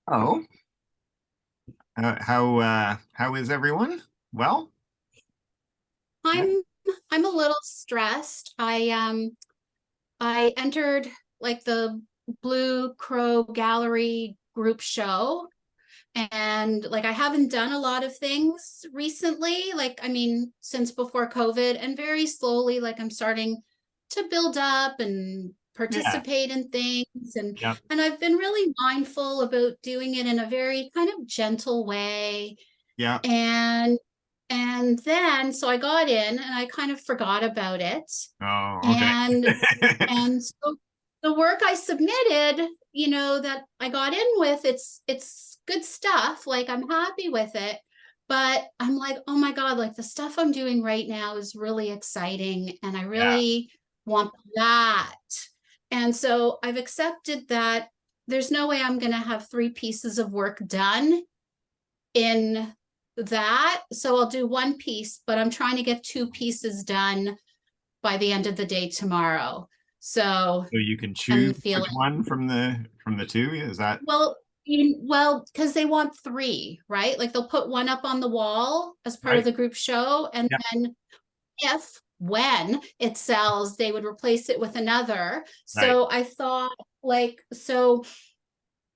Oh, how is everyone? Well, yeah, I'm I'm a little stressed. I entered like the Blue Crow Gallery group show, and like I haven't done a lot of things recently, like I mean since before COVID, and very slowly like I'm starting to build up and yeah, participate in things, and yeah, and I've been really mindful about doing it in a very kind of gentle way. yeah. And then so I got in and I kind of forgot about it. Oh, okay. And so the work I submitted, that I got in with, it's good stuff. Like I'm happy with it. But I'm like, oh my God, like the stuff I'm doing right now is really exciting and I Yeah, really want that. And so I've accepted that there's no way I'm going to have three pieces of work done in that. So I'll do one piece, but I'm trying to get two pieces done by the end of the day tomorrow. So so you can I'm choose which feeling one from the two. Is that well, because they want three, right? Like they'll put one up on the wall as part of right? the group show, and Yeah, then if when it sells, they would replace it with another. right, So I thought, so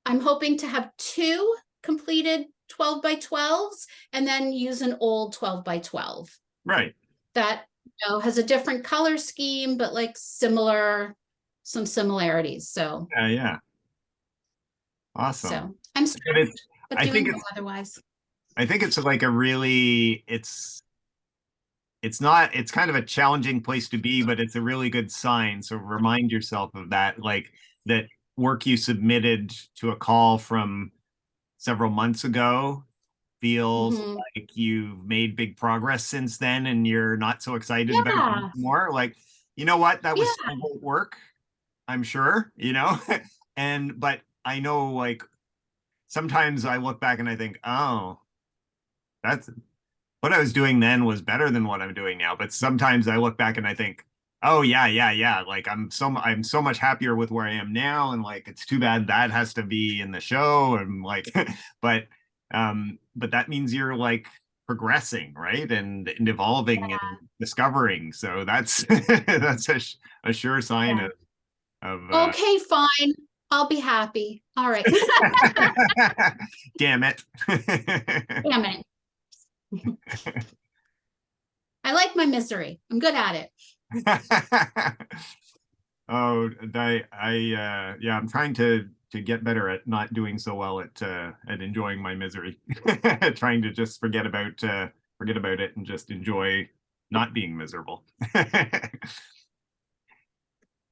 I'm hoping to have two completed 12 by 12s and then use an old 12 by 12 right. that has a different color scheme, but like some similarities. So, Yeah, yeah. Awesome. so I'm But it's, stressed, but I doing think well it's, otherwise. I think it's like a really, it's not, it's kind of a challenging place to be, but it's a really good sign. So remind yourself of that, like that work you submitted to a call from several months ago feels Hmm. like you've made big progress since then and you're not so excited about it Yeah. anymore. Like, you know what? That was Yeah. still work, I'm sure, but I know like sometimes I look back and I think, oh, that's what I was doing then was better than what I'm doing now. But sometimes I look back and I think, oh yeah, yeah, yeah. Like I'm so much happier with where I am now. And like it's too bad that has to be in the show. And like but that means you're like progressing, right? And evolving and discovering. So that's that's a sure sign Yeah. of Okay, fine. I'll be happy. All right. damn it. Damn it. I like my misery. I'm good at it. Oh, yeah, I'm trying to get better at not doing so well at enjoying my misery. Trying to just forget about it and just enjoy not being miserable.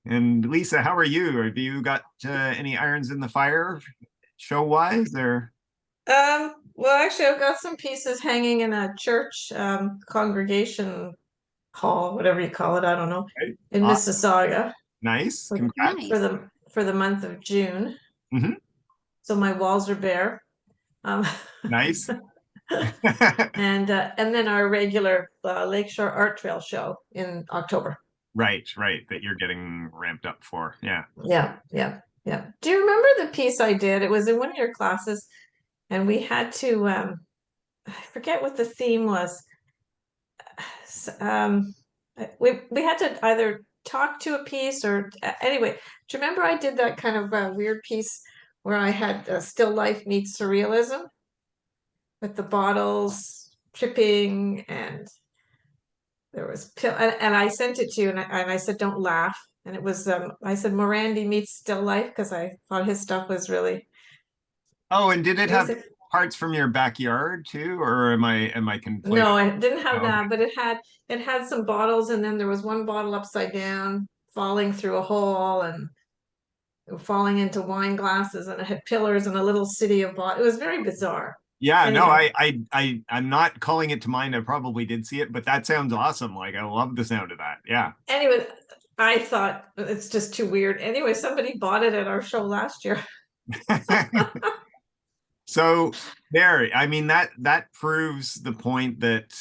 And Leesa, how are you? Have you got any irons in the fire show wise or Well, actually, I've got some pieces hanging in a church congregation hall, whatever you call it, I don't know, right? in Mississauga Nice. for Congrats. Nice. the month of June. Hmm. So my walls are bare. Um, Nice. and then our regular Lakeshore Art Trail show in October. Right, right. That you're getting ramped up for. Yeah. Yeah, yeah, yeah. Do you remember the piece I did? It was in one of your classes, and we had to I forget what the theme was. Um, we had to either talk to a piece or anyway. Do you remember I did that kind of weird piece where I had still life meets surrealism with the bottles tripping and there was pill and I sent it to you and I said don't laugh and it was I said Morandi meets still life because I thought his stuff was really Oh, and did it have basic. parts from your backyard too, or am I conflating? No, I didn't have Oh, okay. that, but it had some bottles and then there was one bottle upside down falling through a hole and falling into wine glasses and it had pillars and a little city of bottles. It was very bizarre. Yeah, no, Anyway, I'm not calling it to mind. I probably did see it, but that sounds awesome. Like I love the sound of that. Yeah. anyway, I thought it's just too weird. Anyway, somebody bought it at our show last year. So there, I mean that proves the point that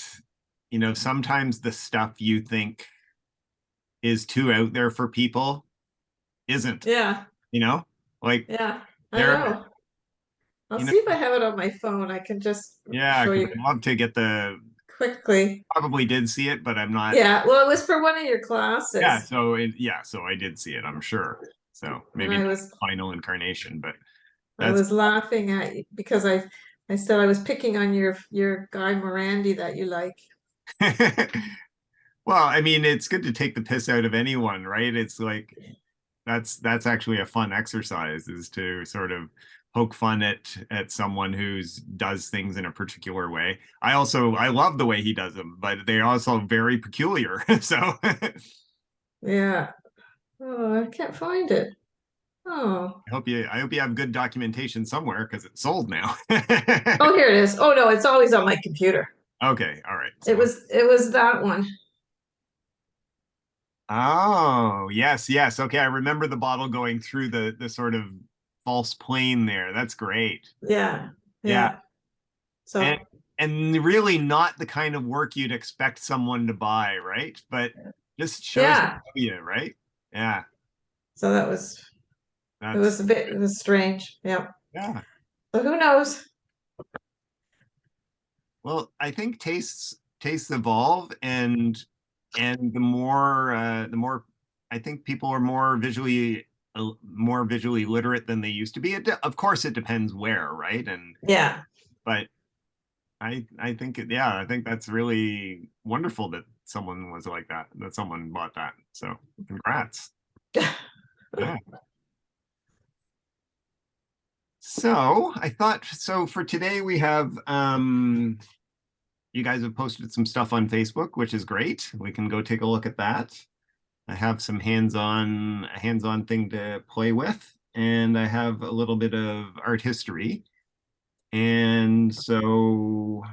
sometimes the stuff you think is too out there for people isn't, Yeah, you know? Like yeah, I there know. I'll You know, see if I have it on my phone. I can just yeah, show because you I'd love to get the, quickly. probably did see it, but I'm not. Yeah, well, it was for one of your Yeah, classes, so I did see it, I'm sure. So and maybe not the final incarnation, but I that's was laughing at you because I said I was picking on your guy Morandi that you like. well, I mean, it's good to take the piss out of anyone, right? It's like that's actually a fun exercise, is to sort of poke fun at someone who's does things in a particular way. I love the way he does them, but they're also very peculiar. So Yeah. Oh, I can't find it. Oh. I hope you have good documentation somewhere because it's sold now. Oh, here it is. Oh no, it's always on my computer. Okay, all right. It was that one. Oh, yes, yes. Okay, I remember the bottle going through the sort of false plane there. That's great. Yeah. Yeah. Yeah. And So and really not the kind of work you'd expect someone to buy, right? But just shows yeah. you, right? Yeah, So that was it that's was it was strange. Yeah. yeah. So who knows? Well, I think tastes evolve, and the more I think people are more visually literate than they used to be. Of course, it depends where, right? And Yeah. but I think yeah, I think that's really wonderful that someone was like that, that someone bought that. So congrats. Yeah. So I thought so for today we have you guys have posted some stuff on Facebook, which is great. We can go take a look at that. I have some a hands-on thing to play with, and I have a little bit of art history. And so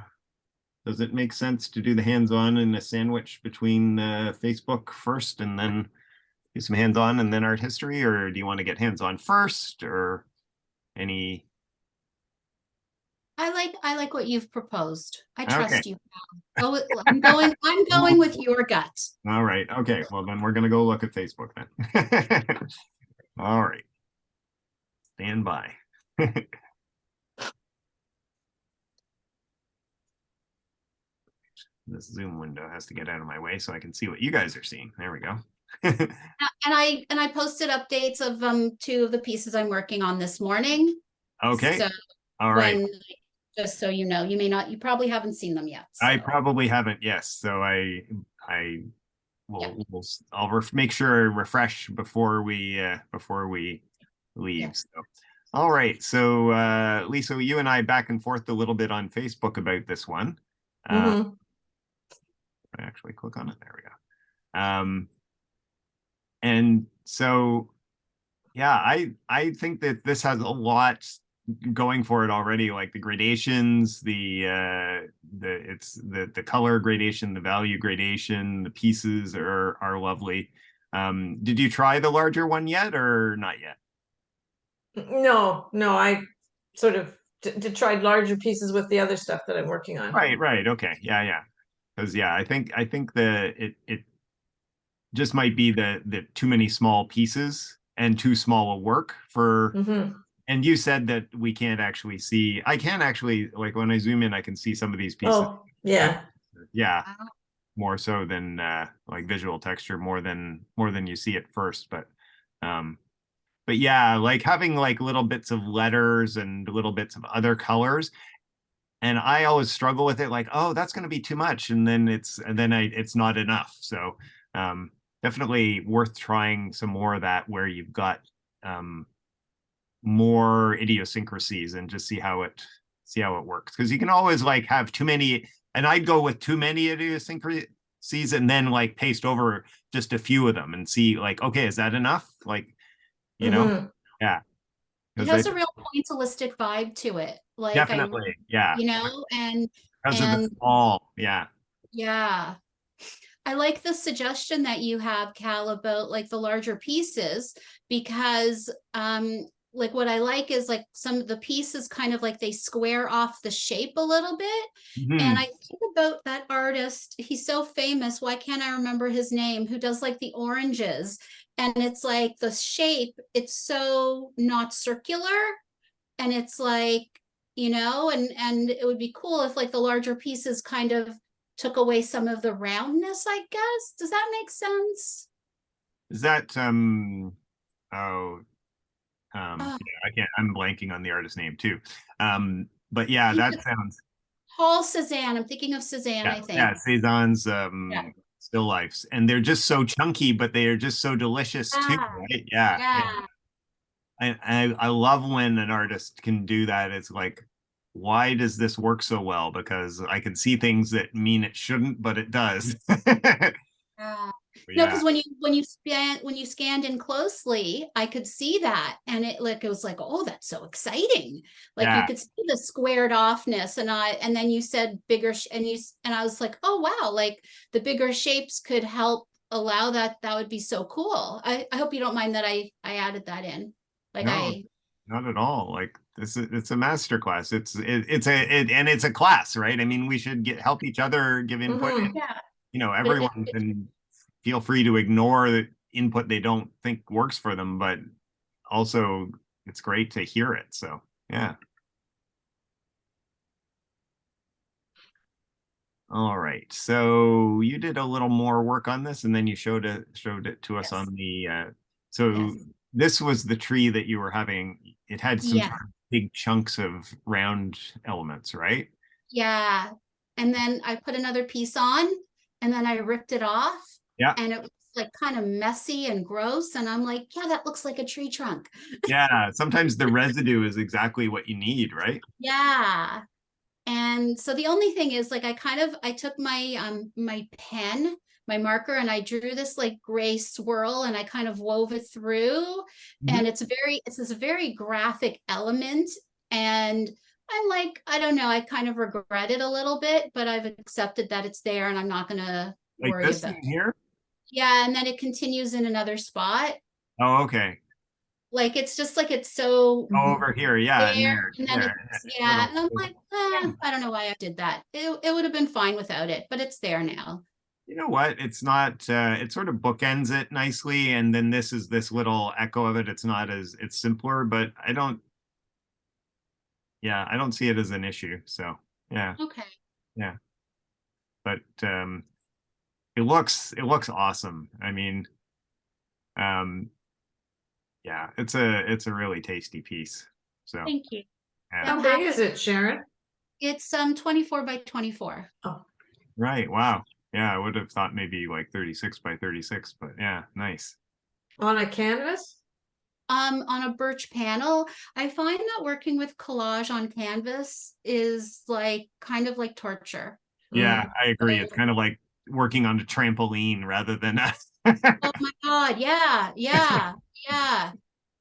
does it make sense to do the hands-on in a sandwich between Facebook first and then do some hands-on and then art history, or do you want to get hands-on first, or any? I like what you've proposed. I Okay. trust you. I'm going with your gut. All right. Okay. Well, then we're gonna go look at Facebook then. All right. Stand by. This Zoom window has to get out of my way so I can see what you guys are seeing. There we go. And I posted updates of two of the pieces I'm working on this morning. Okay. So All right. when just so you know, you probably haven't seen them yet. I So probably haven't. Yes. So I yeah, I'll make sure I refresh before we yeah. leave. So, all right. So Lisa, you and I back and forth a little bit on Facebook about this one. Mm-hmm. I actually click on it. There we go. And so yeah, I think that this has a lot going for it already, like the gradations, the color gradation, the value gradation, the pieces are lovely. Did you try the larger one yet or not yet? No, no, I sort of tried larger pieces with the other stuff that I'm working on. Right, right. Okay. Yeah, yeah. Because yeah, I think the it just might be the too many small pieces and too small a work for. Mm-hmm. And you said that we can't actually see. I can actually, like when I zoom in, I can see some of these pieces. Oh, yeah. Yeah, more so than like visual texture, more than you see at first. Um, but yeah, like having like little bits of letters and little bits of other colors. And I always struggle with it, like, oh, that's going to be too much, and then it's not enough. So definitely worth trying some more of that, where you've got um, more idiosyncrasies and just see how it works, because you can always like have too many, and I'd go with too many idiosyncrasies and then like paste over just a few of them and see like, okay, is that enough, like, you know? Mm-hmm. Yeah, It because has it a real pointillistic vibe to it. Like definitely, yeah, because of the and small, yeah. yeah. I like the suggestion that you have, Cal, about like the larger pieces, because like what I like is like some of the pieces kind of like they square off the shape a little bit. And I Mhm. think about that artist, he's so famous, why can't I remember his name, who does like the oranges? And it's like the shape, it's so not circular, and it's like you know, and it would be cool if like the larger pieces kind of took away some of the roundness, I guess. Does that make sense? Is that oh Oh, yeah, I can't, I'm blanking on the artist name too. But I yeah, think that it's sounds, Paul Cézanne. I'm thinking of Cézanne, yeah, I think. yeah, Cezanne's Yeah. still lifes, and they're just so chunky, but they are just so delicious too, Yeah. right? Yeah, yeah. Yeah. I love when an artist can do that. It's like, why does this work so well? Because I can see things that mean it shouldn't, but it does. Yeah. No, Yeah, because when you scanned in closely, I could see that, and it was like, oh, that's so exciting. Like you yeah. could see the squared offness, and then you said bigger, and I was like, oh wow, like the bigger shapes could help allow that. That would be so cool. I hope you don't mind that I added that in. Like No, not at all. Like this is, it's a master class. And it's a class, right? I mean, we should help each other give input. Hmm. yeah, You know, but everyone can feel free to ignore the input they don't think works for them, but also it's great to hear it. So yeah. All right. So you did a little more work on this and then you showed it to us yes, on the so yes, this was the tree that you were having. It had some yeah. sort of big chunks of round elements, right? Yeah. And then I put another piece on and then I ripped it off Yeah. and it was like kind of messy and gross. And I'm like, yeah, that looks like a tree trunk. Yeah. Sometimes the residue is exactly what you need, right? Yeah. And so the only thing is like I took my pen, my marker, and I drew this like gray swirl and I kind of wove it through. Mhm. And it's this very graphic element. And I'm like, I don't know, I kind of regret it a little bit, but I've accepted that it's there and I'm not gonna Like worry this about in it. here? Yeah, and then it continues in another spot. Oh, okay. Like it's just like it's so Oh, over here. Yeah. And there there. and then There. it's yeah Little. and I'm like I don't know why I did that. It would have been fine without it, but it's there now. You know what? It's not, it sort of bookends it nicely. And then this is this little echo of it. It's not as, it's simpler, but yeah, I don't see it as an issue. So yeah, Okay. yeah. But it looks awesome. I mean, um, yeah, it's a really tasty piece. So Thank you. yeah. I'm How big happy. is it, Sharon? It's 24 by 24. Oh, Right. Wow. Yeah, I would have thought maybe like 36 by 36, but yeah, nice. on a canvas? On a birch panel. I find that working with collage on canvas is like kind of like torture. Yeah, Mm. I agree. It's So, kind of like working on a trampoline rather than a oh my God, yeah, yeah, yeah.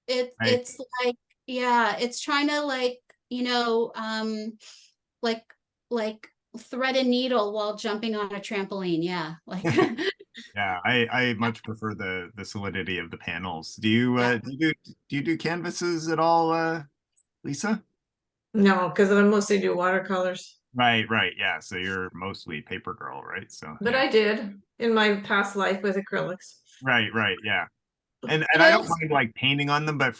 right. It's like, yeah, it's trying to like, you know, like like thread a needle while jumping on a trampoline. Yeah, like Yeah, I much prefer the solidity of the panels. Do you yeah. do canvases at all, Lisa? No, because I mostly do watercolors. Right, right. Yeah. So you're mostly paper girl, right? So But yeah. I did in my past life with acrylics. Right, right. Yeah. And I I don't also mind like painting on them, but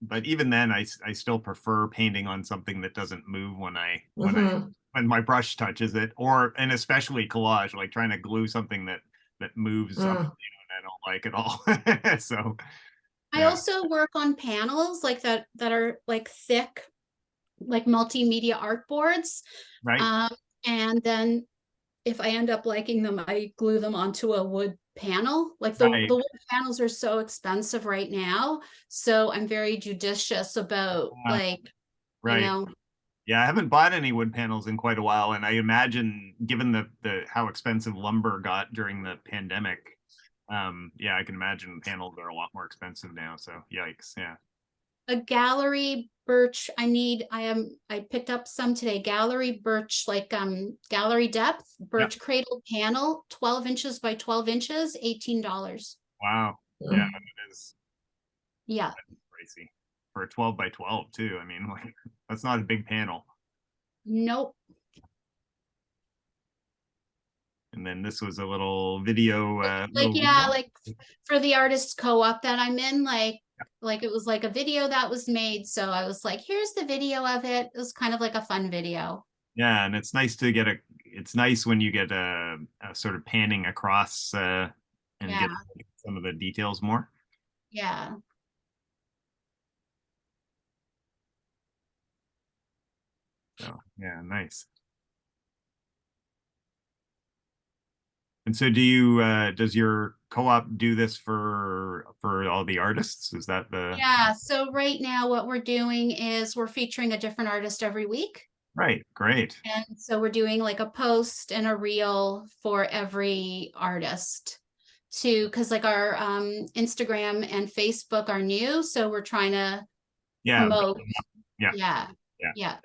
but even then I still prefer painting on something that doesn't move Hmm. when my brush touches it, or and especially collage, like trying to glue something that moves up, Mm. and I don't like at all. So I yeah. also work on panels like that are like thick, like multimedia art boards. Right, Um, and then if I end up liking them, I glue them onto a wood panel. Like right, the wood panels are so expensive right now, so I'm very judicious about uh, like, you right. know, Yeah, I haven't bought any wood panels in quite a while, and I imagine given the how expensive lumber got during the pandemic, yeah, I can imagine panels are a lot more expensive now. So yikes, yeah, a gallery birch. I picked up some today. Gallery birch, like gallery depth, yep, birch cradle panel, 12 inches by 12 inches, $18. wow, yeah, Mm. it is Yeah. pricey for a 12 by 12 too. I mean, like that's not a big panel. Nope. And then this was a little video, Like little yeah, video. like for the artists co-op that I'm in, like Like it was like a video that was made. So I was like, here's the video of it. It was kind of like a fun video. Yeah, and it's nice to get it's nice when you get a sort of panning across and Yeah. get some of the details more. Yeah. So yeah, nice. And so do you does your co-op do this for all the artists? Is that the Yeah. So right now what we're doing is we're featuring a different artist every week. right? Great. And so we're doing like a post and a reel for every artist to, because like our Instagram and Facebook are new. So we're trying to Yeah, promote. yeah, Yeah. yeah. Yeah.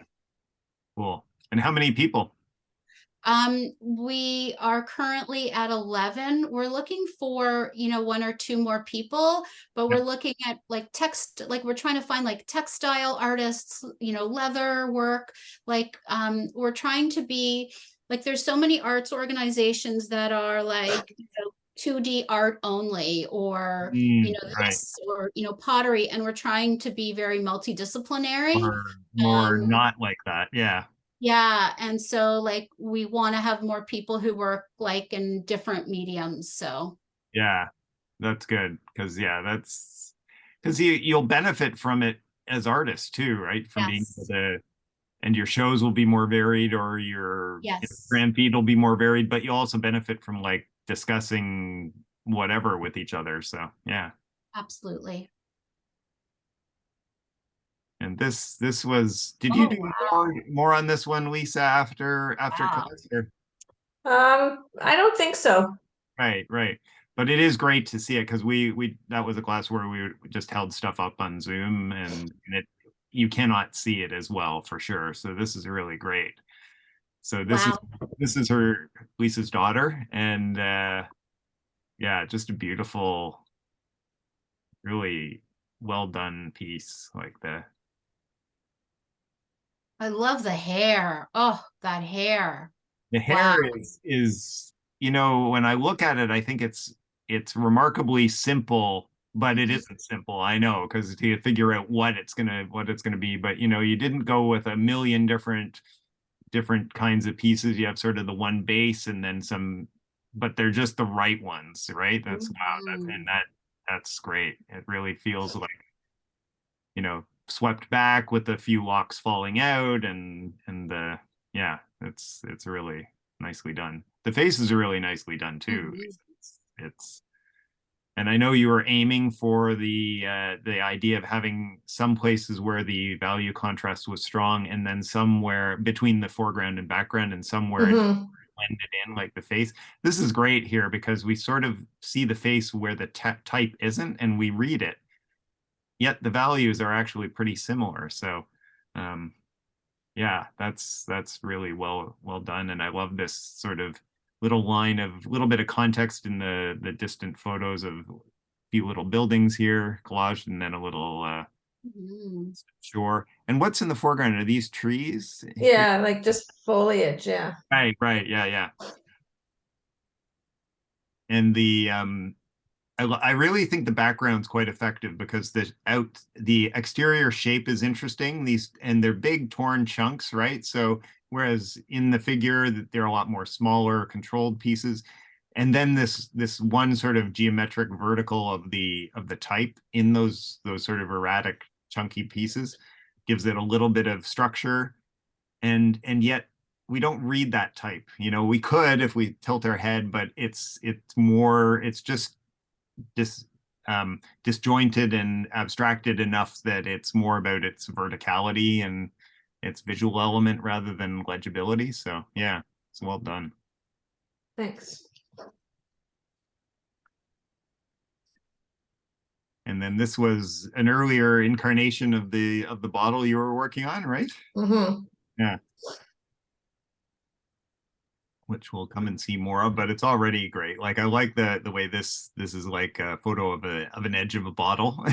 Cool. And how many people? We are currently at 11. We're looking for, one or two more people, but Yeah. we're looking at like like we're trying to find like textile artists, leather work. Like, we're trying to be like, there's so many arts organizations that are like, 2D art only, or, Right. this, or, pottery. And we're trying to be very multidisciplinary. Or more Um, not like that. Yeah. yeah, and so like we want to have more people who work like in different mediums. So Yeah. That's good. Because yeah, that's because you'll benefit from it as artists too, right? From being able yes, to and your shows will be more varied or your yes, Instagram feed will be more varied, but you'll also benefit from like discussing whatever with each other. So yeah. absolutely. And this was did you Oh, do wow. more on this one, Lisa, after Wow. class? Or? I don't think so. Right, right. But it is great to see it because we that was a class where we just held stuff up on Zoom and it you cannot see it as well for sure. So this is really great. So Wow. this is her Lisa's daughter and yeah, just a beautiful, really well done piece like I love the hair. Oh, that hair. the Wow. hair is when I look at it I think it's remarkably simple but it Mhm. isn't simple I know because to figure out what it's gonna be but you didn't go with a million different kinds of pieces you have sort of the one base and then some but they're just the right ones right that's wow Mhm. that's great it really feels like swept back with a few locks falling out and the yeah, it's really nicely done. The faces are really nicely done too. Mhm. It's and I know you were aiming for the idea of having some places where the value contrast was strong and then somewhere between the foreground and background and somewhere it Hmm. blended in like the face. This is great here because we sort of see the face where the type isn't and we read it yet the values are actually pretty similar. So, um, yeah, that's really well done, and I love this sort of little bit of context in the distant photos of a few little buildings here, collaged, and then a little Mhm. shore. And what's in the foreground? Are these trees here? Yeah, like just foliage. Yeah. Right, right, yeah, yeah. And I really think the background's quite effective because the exterior shape is interesting. These and they're big torn chunks, right? So whereas in the figure they're a lot more smaller, controlled pieces, and then this one sort of geometric vertical of the type in those sort of erratic, chunky pieces gives it a little bit of structure, and yet we don't read that type. We could if we tilt our head, but it's just disjointed and abstracted enough that it's more about its verticality and its visual element rather than legibility. So yeah, it's well done. Thanks. And then this was an earlier incarnation of the bottle you were working on, right? Hmm. Yeah, which we'll come and see more of, but it's already great. Like I like the way this is like a photo of an edge of a bottle.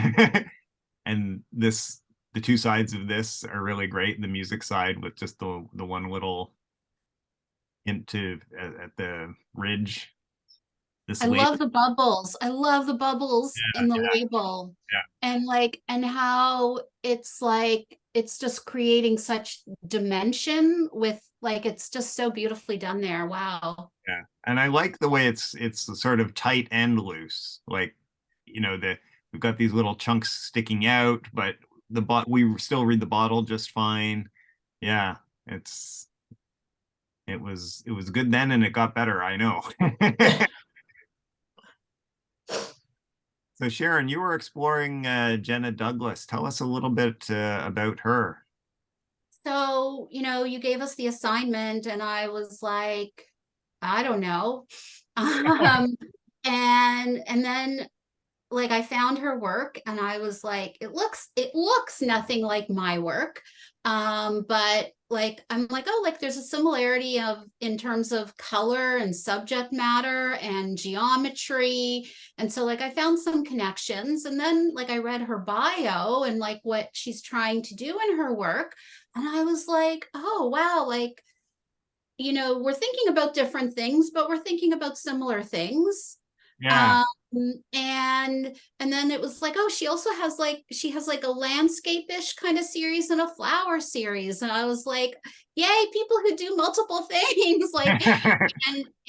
And the two sides of this are really great. The music side with just the one little hint to at the ridge this I label. love the bubbles. I love the bubbles Yeah, in the yeah, label. yeah. And like, and how it's like, it's just creating such dimension with like, it's just so beautifully done there. Wow. Yeah. And I like the way it's sort of tight and loose. Like, we've got these little chunks sticking out, but we still read the bottle just fine. Yeah, it was good then and it got better, I know. So Sharon, you were exploring Jenna Douglas. Tell us a little bit about her. So, you gave us the assignment and I was like, I don't know. Um, and then like I found her work and I was like, it looks nothing like my work. But like I'm like, oh, like there's a similarity of in terms of color and subject matter and geometry. And so like I found some connections and then like I read her bio and like what she's trying to do in her work. And I was like, oh wow, like, we're thinking about different things, but we're thinking about similar things. Yeah. Um, and then it was like, oh, she has like a landscape-ish kind of series and a flower series. And I was like, yay, people who do multiple things. Like,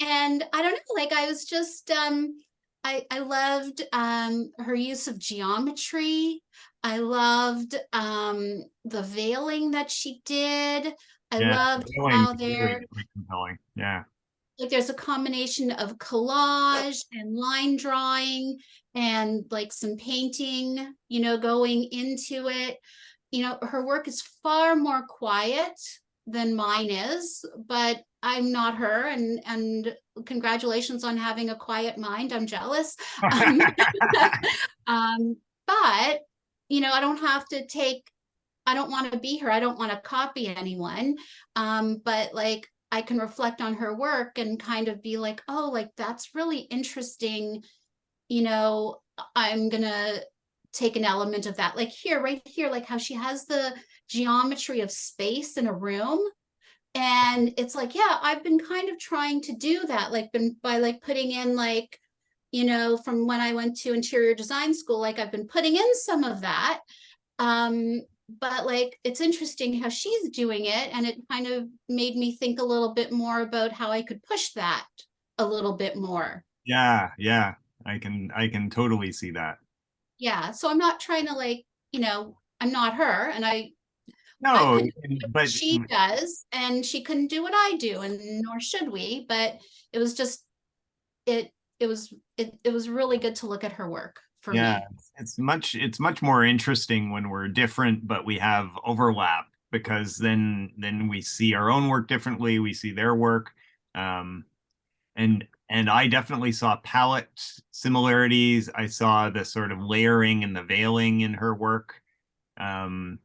and I don't know, like I was just I loved her use of geometry. I loved the veiling that she did. I Yeah, loved feeling how really, there really compelling. Yeah. like there's a combination of collage and line drawing and like some painting, going into it. Her work is far more quiet than mine is, but I'm not her, and congratulations on having a quiet mind. I'm jealous. Um, um, but I don't have to take I don't want to be her. I don't want to copy anyone. But like I can reflect on her work and kind of be like, oh, like that's really interesting. I'm gonna take an element of that. Like here, right here, like how she has the geometry of space in a room. And it's like, yeah, I've been kind of trying to do that, like been by like putting in like, from when I went to interior design school, like I've been putting in some of that. But like it's interesting how she's doing it, and it kind of made me think a little bit more about how I could push that a little bit more. Yeah, yeah. I can totally see that. Yeah, so I'm not trying to like, I'm not her, and I No, couldn't do what but she does, and she couldn't do what I do, and nor should we. But it was just it it was really good to look at her work for yeah, me. it's much more interesting when we're different, but we have overlap because then we see our own work differently, we see their work. Um, and I definitely saw palette similarities. I saw the sort of layering and the veiling in her work. Um,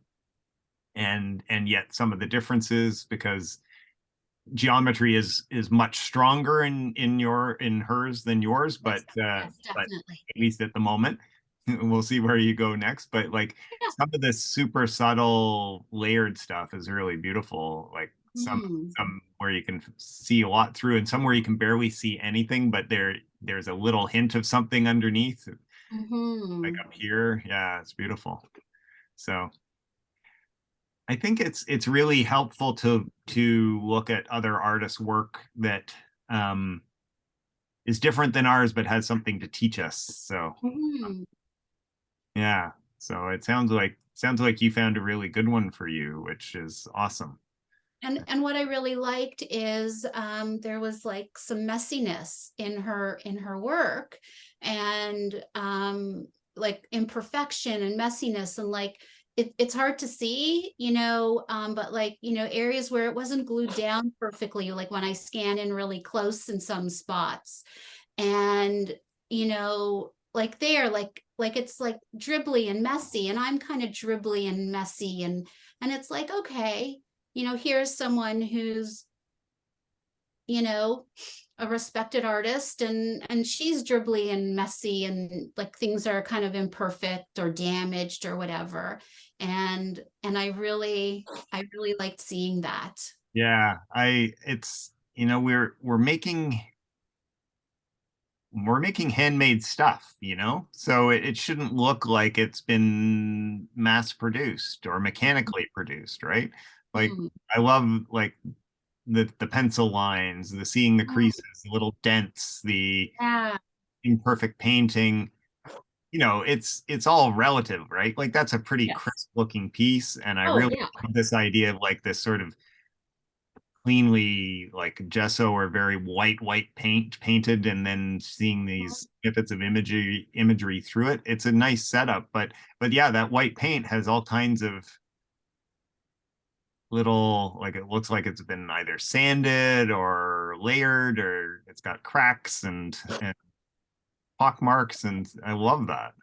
and yet some of the differences because geometry is much stronger in hers than yours, but Yes, yes, definitely. at least at the moment. We'll see where you go next. But like Yeah. some of this super subtle layered stuff is really beautiful. Like some Mm. some where you can see a lot through and some where you can barely see anything, but there's a little hint of something underneath, like Hmm. up here. Yeah, it's beautiful. So I think it's really helpful to look at other artists' work that um, is different than ours, but has something to teach us. So Hmm. yeah, so it sounds like you found a really good one for you, which is awesome. And what I really liked is there was like some messiness in her work, and like imperfection and messiness, and like it's hard to see, but like areas where it wasn't glued down perfectly, like when I scan in really close in some spots, and like there, like it's like dribbly and messy, and I'm kind of dribbly and messy, and it's like okay, here's someone who's, you know, a respected artist, and she's dribbly and messy, and like things are kind of imperfect or damaged or whatever. And I really liked seeing that. Yeah, I it's we're we're making handmade stuff, you know? So it shouldn't look like it's been mass produced or mechanically produced, right? Like Mm. I love like the pencil lines, the seeing the Mm. creases, the little dents, the Yeah. imperfect painting. You know, it's all relative, right? Like that's a pretty Yes. crisp looking piece, and I Oh really yeah. love this idea of like this sort of cleanly like gesso or very white paint painted, and then seeing these snippets of imagery through it. It's a nice setup, but yeah, that white paint has all kinds of little, like it looks like it's been either sanded or layered, or it's got cracks and pock marks, and I love that.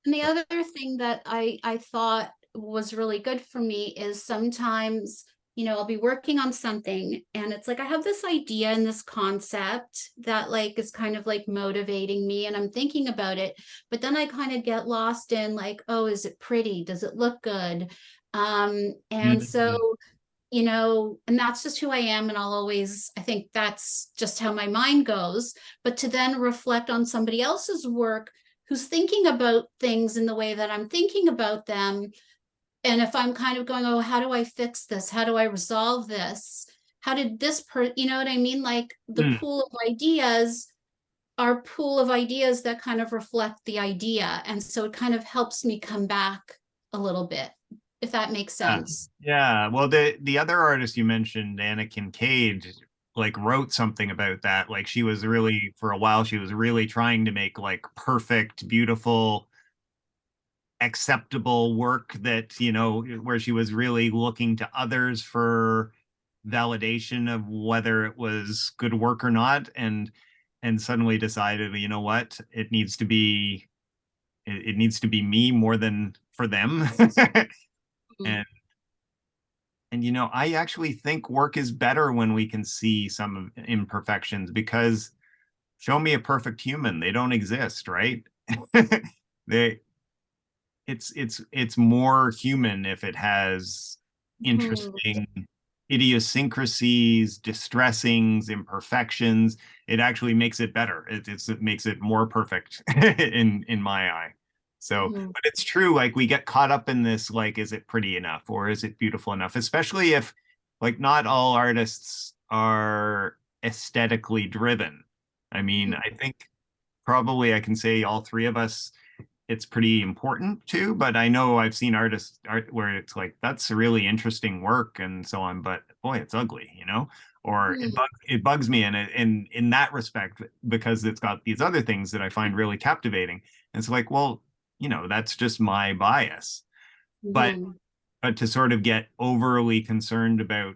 And the other thing that I thought was really good for me is sometimes, I'll be working on something and it's like I have this idea and this concept that like is kind of like motivating me and I'm thinking about it, but then I kind of get lost in like, oh, is it pretty? Does it look good? And Mhm. so and that's just who I am. And I think that's just how my mind goes. But to then reflect on somebody else's work who's thinking about things in the way that I'm thinking about them. And if I'm kind of going, oh, how do I fix this? How do I resolve this? How did you know what I mean? Like the Mm. pool of ideas are pool of ideas that kind of reflect the idea. And so it kind of helps me come back a little bit, if that makes Yeah. sense. Yeah. Well, the other artist you mentioned, Anna Kincaid, like wrote something about that. Like she was really, for a while, she was really trying to make like perfect, beautiful, acceptable work that, you know, where she was really looking to others for validation of whether it was good work or not. And suddenly decided, you know what, it needs to be me more than for them. Mm. and And you know, I actually think work is better when we can see some imperfections, because show me a perfect human. They don't exist, right? they it's more human if it has Mhm. interesting idiosyncrasies, distressings, imperfections. It actually makes it better. It makes it more perfect in my eye. So, Mhm. but it's true, like we get caught up in this, like, is it pretty enough or is it beautiful enough? Especially if like not all artists are aesthetically driven. I mean, I think probably I can say all three of us, it's pretty important too. But I know I've seen artists art where it's like that's a really interesting work and so on, but boy, it's ugly, you know, or Mhm. it bugs me in that respect, because it's got these other things that I find really captivating. And it's like, well, you know, that's just my bias. But Mhm. to sort of get overly concerned about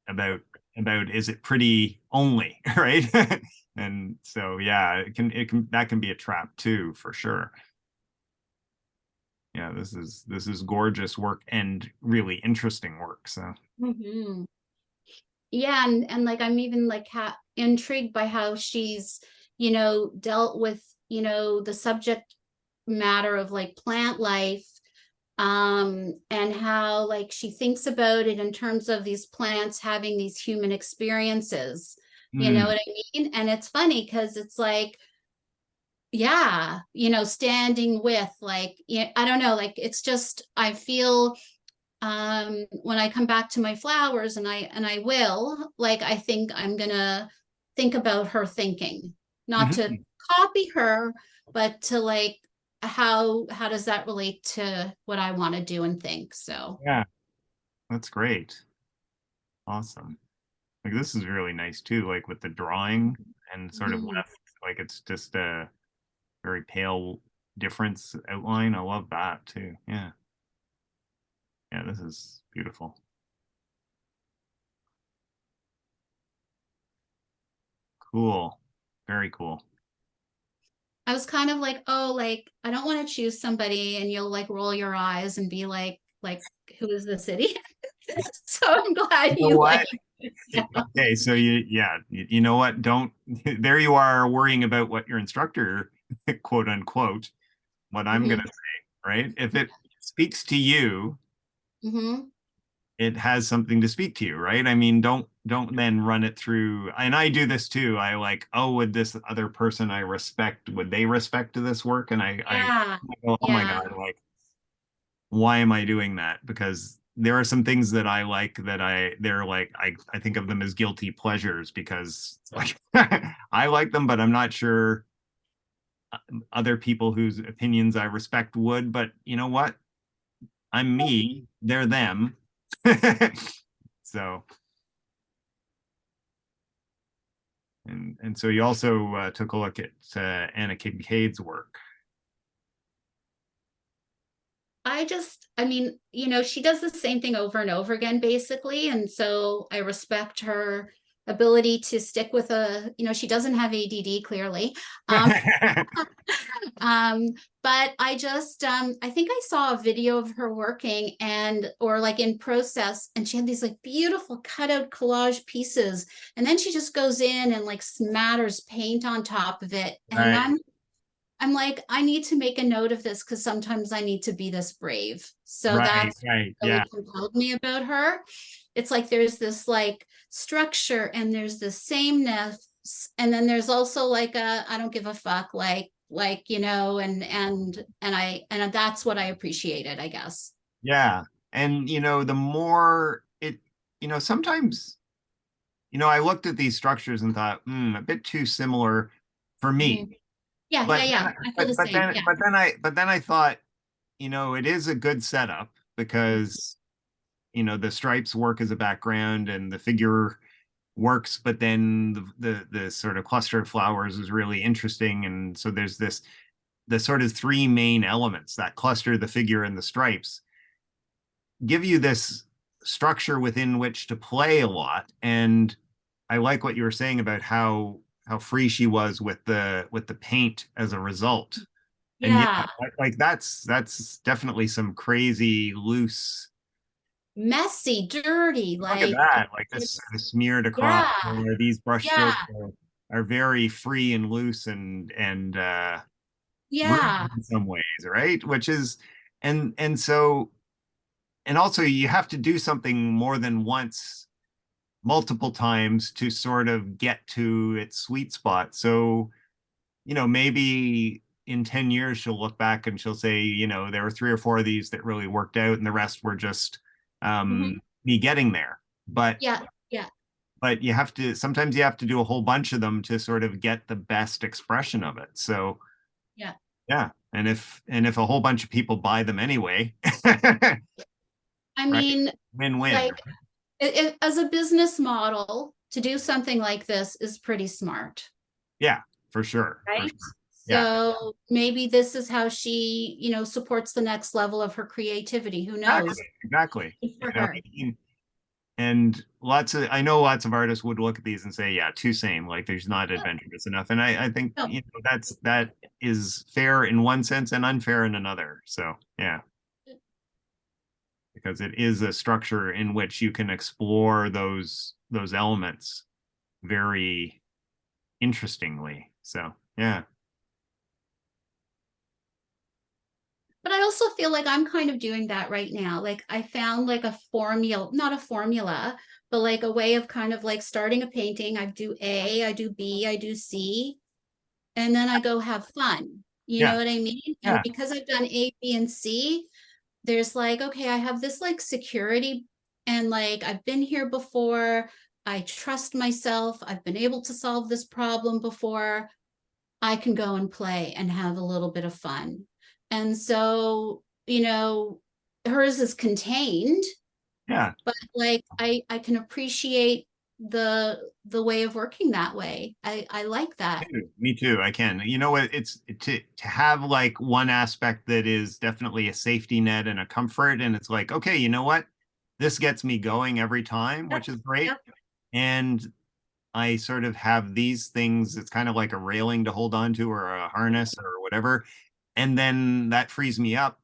about is it pretty only, right? And so yeah, it can that can be a trap too, for sure. Yeah, this is gorgeous work and really interesting work. So Mhm. Yeah, and like I'm even like intrigued by how she's, dealt with, the subject matter of like plant life, and how like she thinks about it in terms of these plants having these human experiences. You know mm, what I mean? And it's funny because it's like, yeah, standing with like, I don't know, like it's just I feel when I come back to my flowers, and I will, like I think I'm gonna think about her thinking, not to mhm. copy her, but to like how does that relate to what I want to do and think. So Yeah, that's great. Awesome. Like this is really nice too, like with the drawing and sort of mhm. left, like it's just a very pale difference outline. I love that too. Yeah. Yeah, this is beautiful. Cool. Very cool. I was kind of like, oh, like I don't want to choose somebody and you'll like roll your eyes and be like who is this idiot? So I'm You glad know you what? like it. Yeah. Okay, so yeah, you know what? Don't there you are worrying about what your instructor, quote unquote, what I'm gonna Mhm. say, right? If it speaks to you, Mhm. it has something to speak to you, right? I mean, don't then run it through. And I do this too. I like, oh, would this other person I respect, would they respect this work? And I Yeah. go, oh my Yeah. God, like, why am I doing that? Because there are some things that I like that they're like, I think of them as guilty pleasures because like I like them, but I'm not sure other people whose opinions I respect would. But you know what? I'm me, they're them. So, and so you also took a look at Anna Kincaid's work. I mean, she does the same thing over and over again, basically. And so I respect her ability to stick with she doesn't have ADD clearly. Um, um, but I think I saw a video of her working or like in process, and she had these like beautiful cutout collage pieces. And then she just goes in and like smatters paint on top of it. And Right, I'm like, I need to make a note of this because sometimes I need to be this brave. So right, that's right. really Yeah, compelled me about her. It's like there's this like structure and there's this sameness. And then there's also like I don't give a fuck, and that's what I appreciated, I guess. yeah. And the more it, sometimes, I looked at these structures and thought, a bit too similar for Mhm. me. Yeah, yeah, But yeah. I feel the same. Yeah. but then I thought, it is a good setup because the stripes work as a background and the figure works, but then the sort of cluster of flowers is really interesting. And so there's the sort of three main elements, that cluster, the figure, and the stripes, give you this structure within which to play a lot. And I like what you were saying about how free she was with the paint as a result. And yeah, Yeah. like that's definitely some crazy loose. Messy, dirty, Look at like that, like this it's sort of smeared across. yeah, Where these brush yeah, strokes are very free and loose and rude yeah. in some ways, right? Which is and so and also you have to do something more than once, multiple times to sort of get to its sweet spot. So, maybe in 10 years she'll look back and she'll say, there were three or four of these that really worked out and the rest were just Mhm. me getting there. Yeah, yeah, But sometimes you have to do a whole bunch of them to sort of get the best expression of it. So yeah. yeah. And if a whole bunch of people buy them anyway, I right? mean, Win-win. like as a business model to do something like this is pretty smart, Yeah, for sure. For right? sure. Yeah. So maybe this is how she, supports the next level of her creativity. Who knows? Exactly. Exactly. Good for her. And I know lots of artists would look at these and say, yeah, too same, like there's not adventurous enough. And I think, No, that is fair in one sense and unfair in another. So yeah, because it is a structure in which you can explore those elements very interestingly. So yeah. but I also feel like I'm kind of doing that right now. Like I found like a formula, not a formula, but like a way of kind of like starting a painting. I do A, I do B, I do C, and then I go have fun. You Yeah. know what I mean? And Yeah. because I've done A, B, and C, there's like, okay, I have this like security and like I've been here before. I trust myself. I've been able to solve this problem before. I can go and play and have a little bit of fun. And so, hers is contained, Yeah. but like I can appreciate the way of working that way. I like that. Me too. I can. You know what? It's to have like one aspect that is definitely a safety net and a comfort, and it's like, okay, you know what? This gets me going every time, Yep, which is great. yep, And I sort of have these things. It's kind of like a railing to hold on to, or a harness, or whatever. And then that frees me up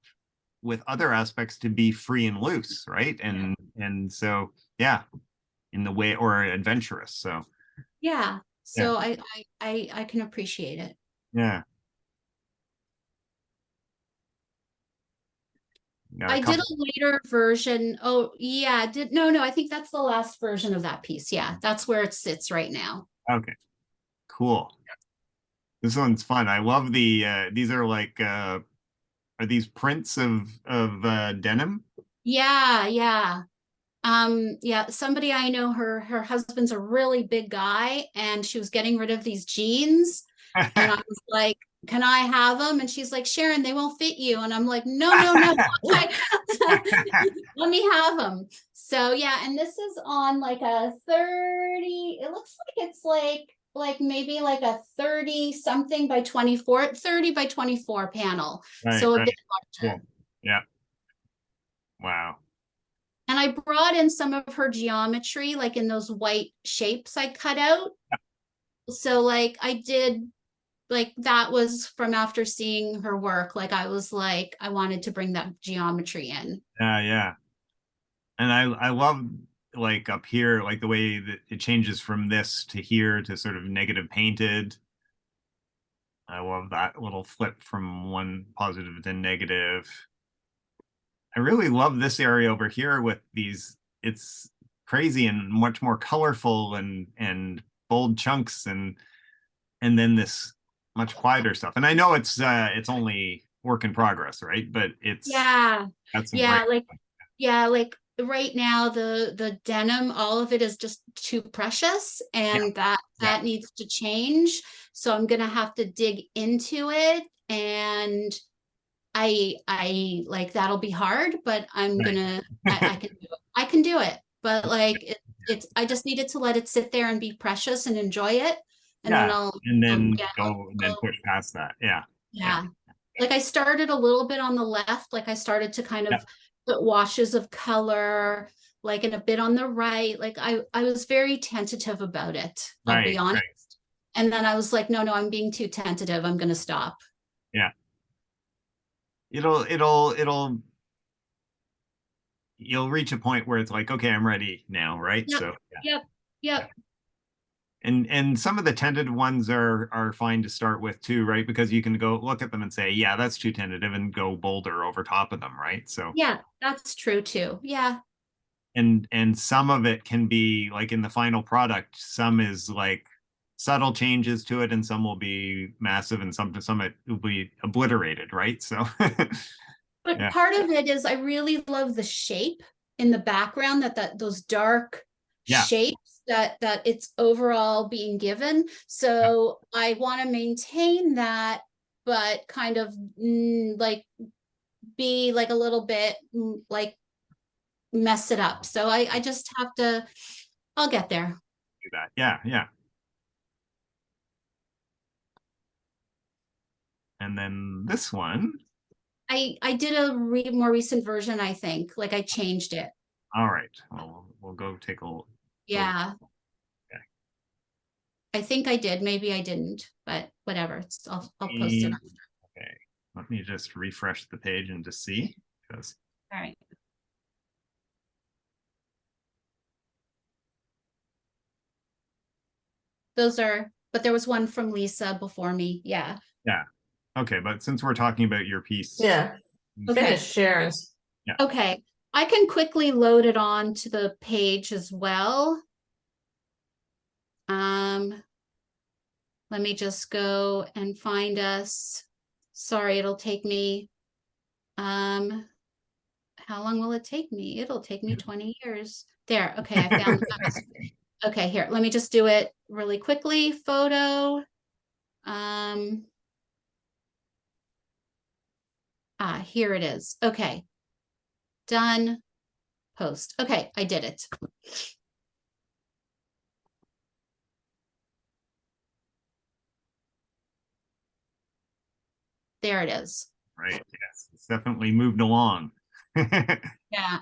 with other aspects to be free and loose, right? And so yeah, in the way or adventurous. So yeah. yeah, So I can appreciate it. yeah. Got a I did couple. a later version. Oh, yeah. No, I think that's the last version of that piece. Yeah, that's where it sits right now. Okay, cool. This one's fun. I love the these are like are these prints of denim? Yeah, yeah. Yeah, somebody I know, her husband's a really big guy, and she was getting rid of these jeans, and I was like, "Can I have them?" And she's like, "Sharon, they won't fit you." And I'm like, "No, no, no, let me have them." So yeah, and this is on like a 30. It looks like it's like maybe like a 30 something by 24, 30 by 24 panel. Right, So a right. bit Cool. larger. Yeah. Wow. And I brought in some of her geometry, like in those white shapes I cut out. So like I did, like that was from after seeing her work. Like I was like, I wanted to bring that geometry in. Yeah, yeah. And I love like up here, like the way that it changes from this to here to sort of negative painted. I love that little flip from one positive to negative. I really love this area over here with these, it's crazy and much more colorful and bold chunks and then this much quieter stuff. And I know it's only work in progress, right? But it's Yeah. got some great. Yeah, like right now the denim, all of it is just too precious, Yeah, and that yeah, that needs to change. So I'm gonna have to dig into it, and I like that'll be hard, but I'm right. gonna I can do it. I can do it. But like it's I just needed to let it sit there and be precious and enjoy it. And then Yeah. And then yeah, go and then push past that. Yeah. Yeah. yeah. Like I started a little bit on the left, like I started to kind Yeah. of put washes of color, like and a bit on the right. Like I was very tentative about it, I'll be Right. honest. Right. And then I was like, no, I'm being too tentative. I'm gonna stop. Yeah. It'll you'll reach a point where it's like, okay, I'm ready now, right? Yep, So yeah. yep, yep. And some of the tentative ones are fine to start with too, right? Because you can go look at them and say, yeah, that's too tentative and go bolder over top of them, right? So Yeah, that's true too. Yeah. and some of it can be like in the final product, some is like subtle changes to it and some will be massive and some it will be obliterated, right? So But yeah, part of it is I really love the shape in the background, that those dark yeah, shapes that it's overall being given. yeah, So I want to maintain that, but kind of like be like a little bit like mess it up. So I just have to, I'll get there. do that. Yeah, yeah. And then this one, I did a more recent version, I think. Like I changed it. all right. Well, we'll go take a go. Yeah. Okay. I think I did. Maybe I didn't, but whatever. I'll post it. Okay. Let me just refresh the page and just see because All right. Those are, but there was one from Leesa before me. Yeah. yeah. Okay, but since we're talking about your piece, Yeah, Okay. finish Sharon's. yeah. Okay. I can quickly load it on to the page as well. Let me just go and find us. Sorry, it'll take me. How long will it take me? It'll take me 20 years. There. Okay, I found that. Okay, here. Let me just do it really quickly. Photo. Here it is. Okay. Done. Post. Okay, I did it. There it is. Right. Yes, it's definitely moved along. Yeah.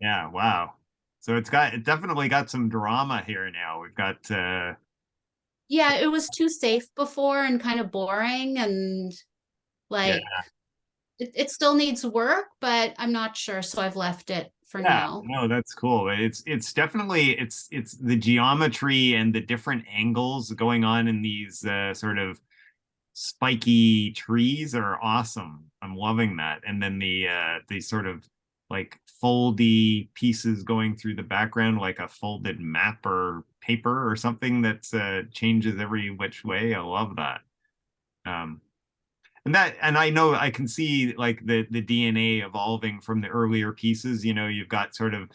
Yeah, wow. So it definitely got some drama here now. We've got Yeah, it was too safe before and kind of boring, and yeah, like it still needs work, but I'm not sure, so I've left it for yeah, now. no, that's cool. It's definitely it's the geometry and the different angles going on in these sort of spiky trees are awesome. I'm loving that. And then the sort of like foldy pieces going through the background, like a folded map or paper or something that's changes every which way. I love that. Um, and I know I can see like the DNA evolving from the earlier pieces. You know, you've got sort of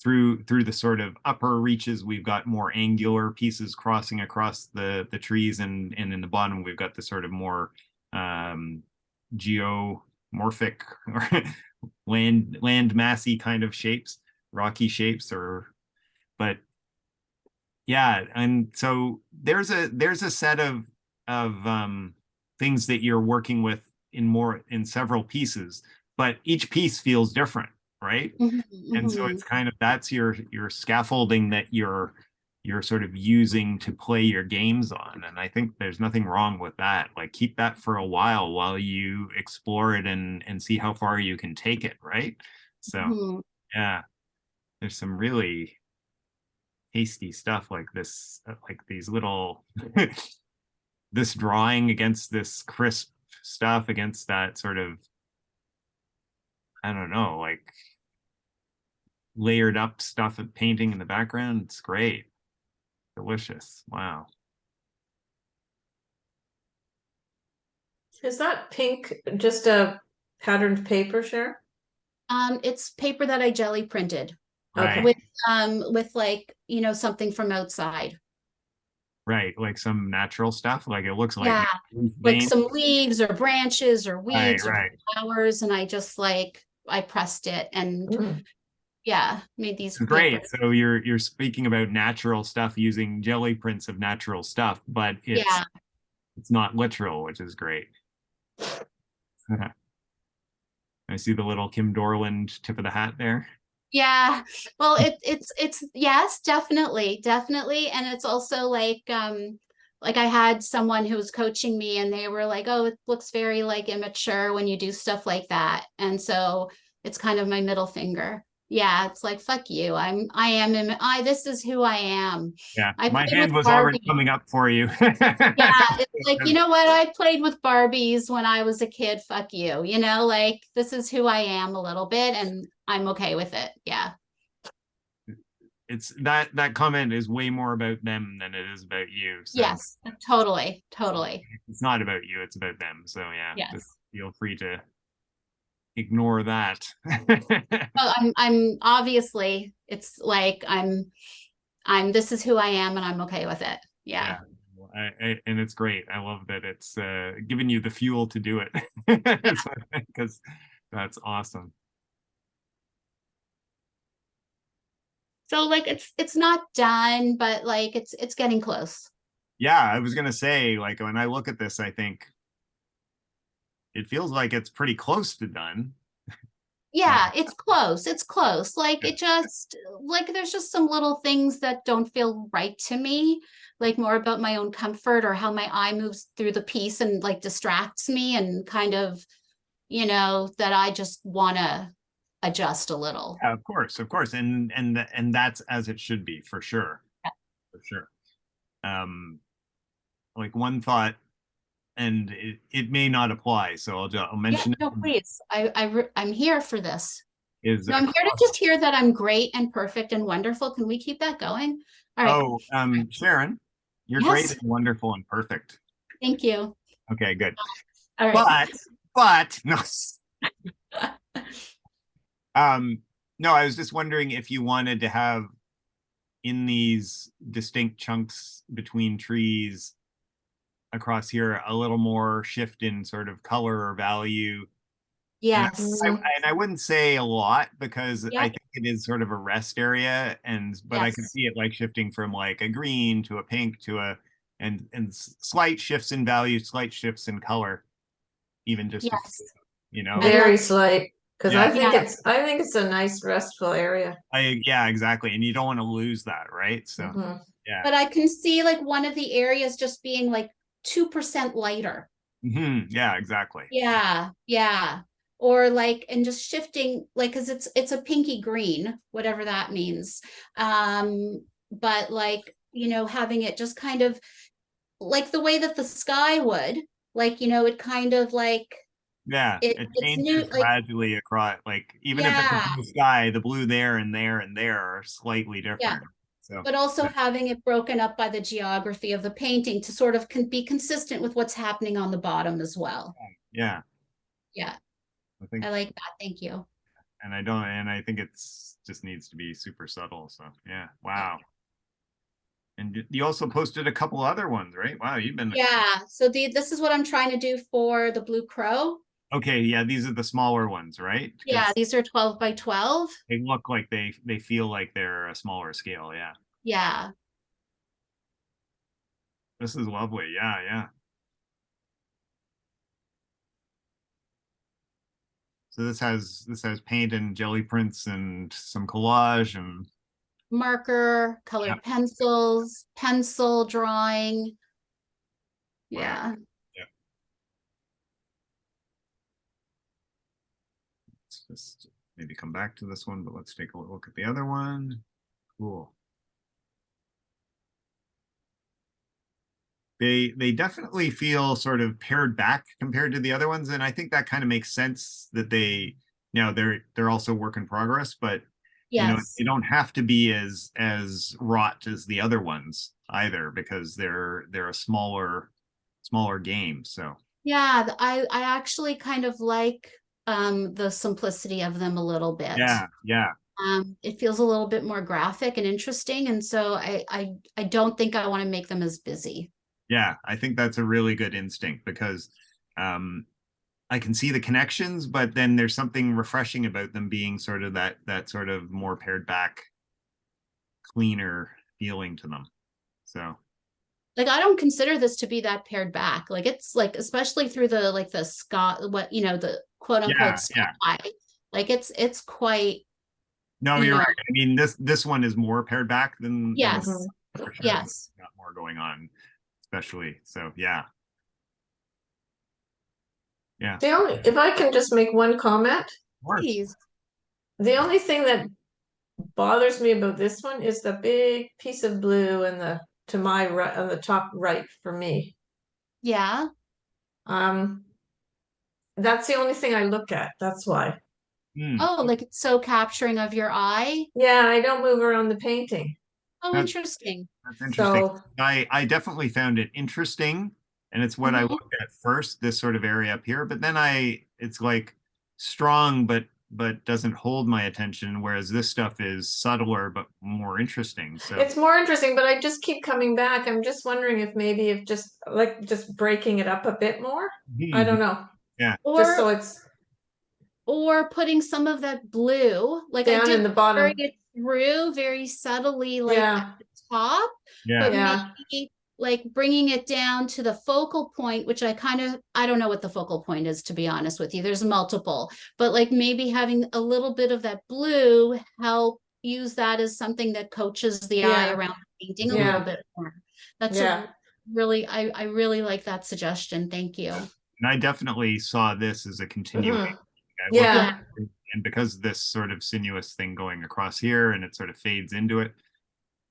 through the sort of upper reaches, we've got more angular pieces crossing across the trees, and in the bottom we've got the sort of more geomorphic or land massy kind of shapes, rocky shapes, or but yeah, and so there's a set of things that you're working with in several pieces, but each piece feels different, right? And so it's kind of that's your scaffolding that you're sort of using to play your games on. And I think there's nothing wrong with that. Like keep that for a while you explore it and see how far you can take it, right? So yeah, there's some really tasty stuff like this, like these little this drawing against this crisp stuff against that sort of, I don't know, like layered up stuff and painting in the background. It's great. Delicious. Wow. Is that pink just a patterned paper, Sharon? It's paper that I jelly printed Right. Okay. with like, you know, something from outside. Right. Like some natural stuff. Like it looks like Yeah, leaf like vein. some leaves or branches or Right, weeds or right. flowers, and I just like I pressed it and Mm. yeah, made these paper. Great. So you're speaking about natural stuff using jelly prints of natural stuff, but Yeah. it's not literal, which is great. I see the little Kim Dorland tip of the hat there. Yeah. Well, it's yes, definitely, definitely. And it's also like I had someone who was coaching me and they were like, "Oh, it looks very like immature when you do stuff like that." And so it's kind of my middle finger. Yeah, it's like fuck you. I am I this is who I am. Yeah, I my played with hand was already Barbie. coming up for you. Yeah, it's like, you know what? I played with Barbies when I was a kid. Fuck you. You know, like this is who I am a little bit and I'm okay with it. Yeah. It's that comment is way more about them than it is about you. So Yes, totally, totally. it's not about you, it's about them. So yeah, just Yes. feel free to ignore that. Well, I'm obviously it's like this is who I am and I'm okay with it. Yeah. Yeah. And it's great. I love that it's giving you the fuel to do it. Yeah. Because that's awesome. So like it's not done, but like it's getting close. Yeah, I was gonna say, like when I look at this, I think it feels like it's pretty close to done. Yeah, it's close. It's close. Like it just like there's just some little things that don't feel right to me, like more about my own comfort or how my eye moves through the piece and like distracts me and kind of, you know, that I just want to adjust a little. Yeah, of course, and that's as it should be for sure, for sure. Um, like one thought, and it may not apply, so I'll Yeah, mention no, it. please. I'm here for this. Is No, I'm here to just hear that I'm great and perfect and wonderful. Can we keep that going? All right. oh, Sharon, you're great Yes. and wonderful and perfect. Thank you. Okay, good. All right. But no. Um, no, I was just wondering if you wanted to have in these distinct chunks between trees across here a little more shift in sort of color or value. And Yes. I wouldn't say a lot because I Yeah. think it is sort of a rest area, but I could Yes. see it like shifting from like a green to a pink to a and slight shifts in value, slight shifts in color, even just a few, Yes. you know. I'd love, Very slight, because Yeah, yeah. I think it's a nice restful area. yeah, exactly. And you don't want to lose that, right? So Mhm. yeah. But I can see like one of the areas just being like 2% lighter. Yeah, exactly. Yeah. Yeah. Or like, and just shifting, like, cause it's a pinky green, whatever that means. But like, you know, having it just kind of like the way that the sky would, Like, you know, it kind of like Yeah, it it's new, changes like, gradually across. Like even if it's a yeah, blue sky, the blue there and there and there are slightly yeah. different. So But also having it broken up by the geography of the painting to sort of be consistent with what's happening on the bottom as well. yeah, Yeah, I think, I like that. Thank you. and I think it's just needs to be super subtle. So yeah, Yeah. wow. And you also posted a couple other ones, right? Wow, you've been Yeah. So this is what I'm trying to do for the Blue Crow. okay. Yeah, these are the smaller ones, right? Yeah, Because these are 12 by 12. they look like they feel like they're a smaller scale. Yeah, Yeah. this is lovely. Yeah, yeah. So this has paint and jelly prints and some collage and Marker, yeah, colored pencils, pencil drawing. wow. Yeah. Yeah. Let's just maybe come back to this one, but let's take a look at the other one. Cool. They definitely feel sort of pared back compared to the other ones, and I think that kind of makes sense that they're also work in progress, but Yes. they don't have to be as wrought as the other ones either because they're a smaller game. So Yeah, I actually kind of like the simplicity of them a little bit. yeah, yeah, It feels a little bit more graphic and interesting, and so I don't think I want to make them as busy. yeah. I think that's a really good instinct because um I can see the connections, but then there's something refreshing about them being sort of that sort of more pared back, cleaner feeling to them. So Like I don't consider this to be that pared back. Like it's like especially through the like the Scott what you know the quote unquote yeah, yeah. sky. Like it's quite, No, you you're know, right. I mean, this one is more pared back than yes. for sure. Yes. Got more going on, especially. So yeah, yeah. The only, if I can just make one comment, Of course. Please. the only thing that bothers me about this one is the big piece of blue and the to my right on the top right for me. Yeah. Um, that's the only thing I look at. That's why. Hmm. Oh, like it's so capturing of your eye. Yeah, I don't move around the painting. Oh, That's interesting. that's interesting. So, I definitely found it interesting, and it's what I Mhm. looked at first, this sort of area up here. But then it's like strong, but doesn't hold my attention. Whereas this stuff is subtler but more interesting. So it's more interesting, but I just keep coming back. I'm just wondering if maybe if just like just breaking it up a bit more. I mhm, don't know. yeah, Just so Or it's putting some of that blue, like I down in did the carry bottom. it through very subtly, like at Yeah, the top, yeah, but yeah. maybe like bringing it down to the focal point, which I don't know what the focal point is, to be honest with you. There's multiple, but like maybe having a little bit of that blue help use that as something that coaches the eye Yeah, around the painting a little yeah, bit more. That's yeah. a really, I really like that suggestion. Thank you. and I definitely saw this as a continuation. Hmm. I looked at Yeah. Yeah. it, and because this sort of sinuous thing going across here, and it sort of fades into it.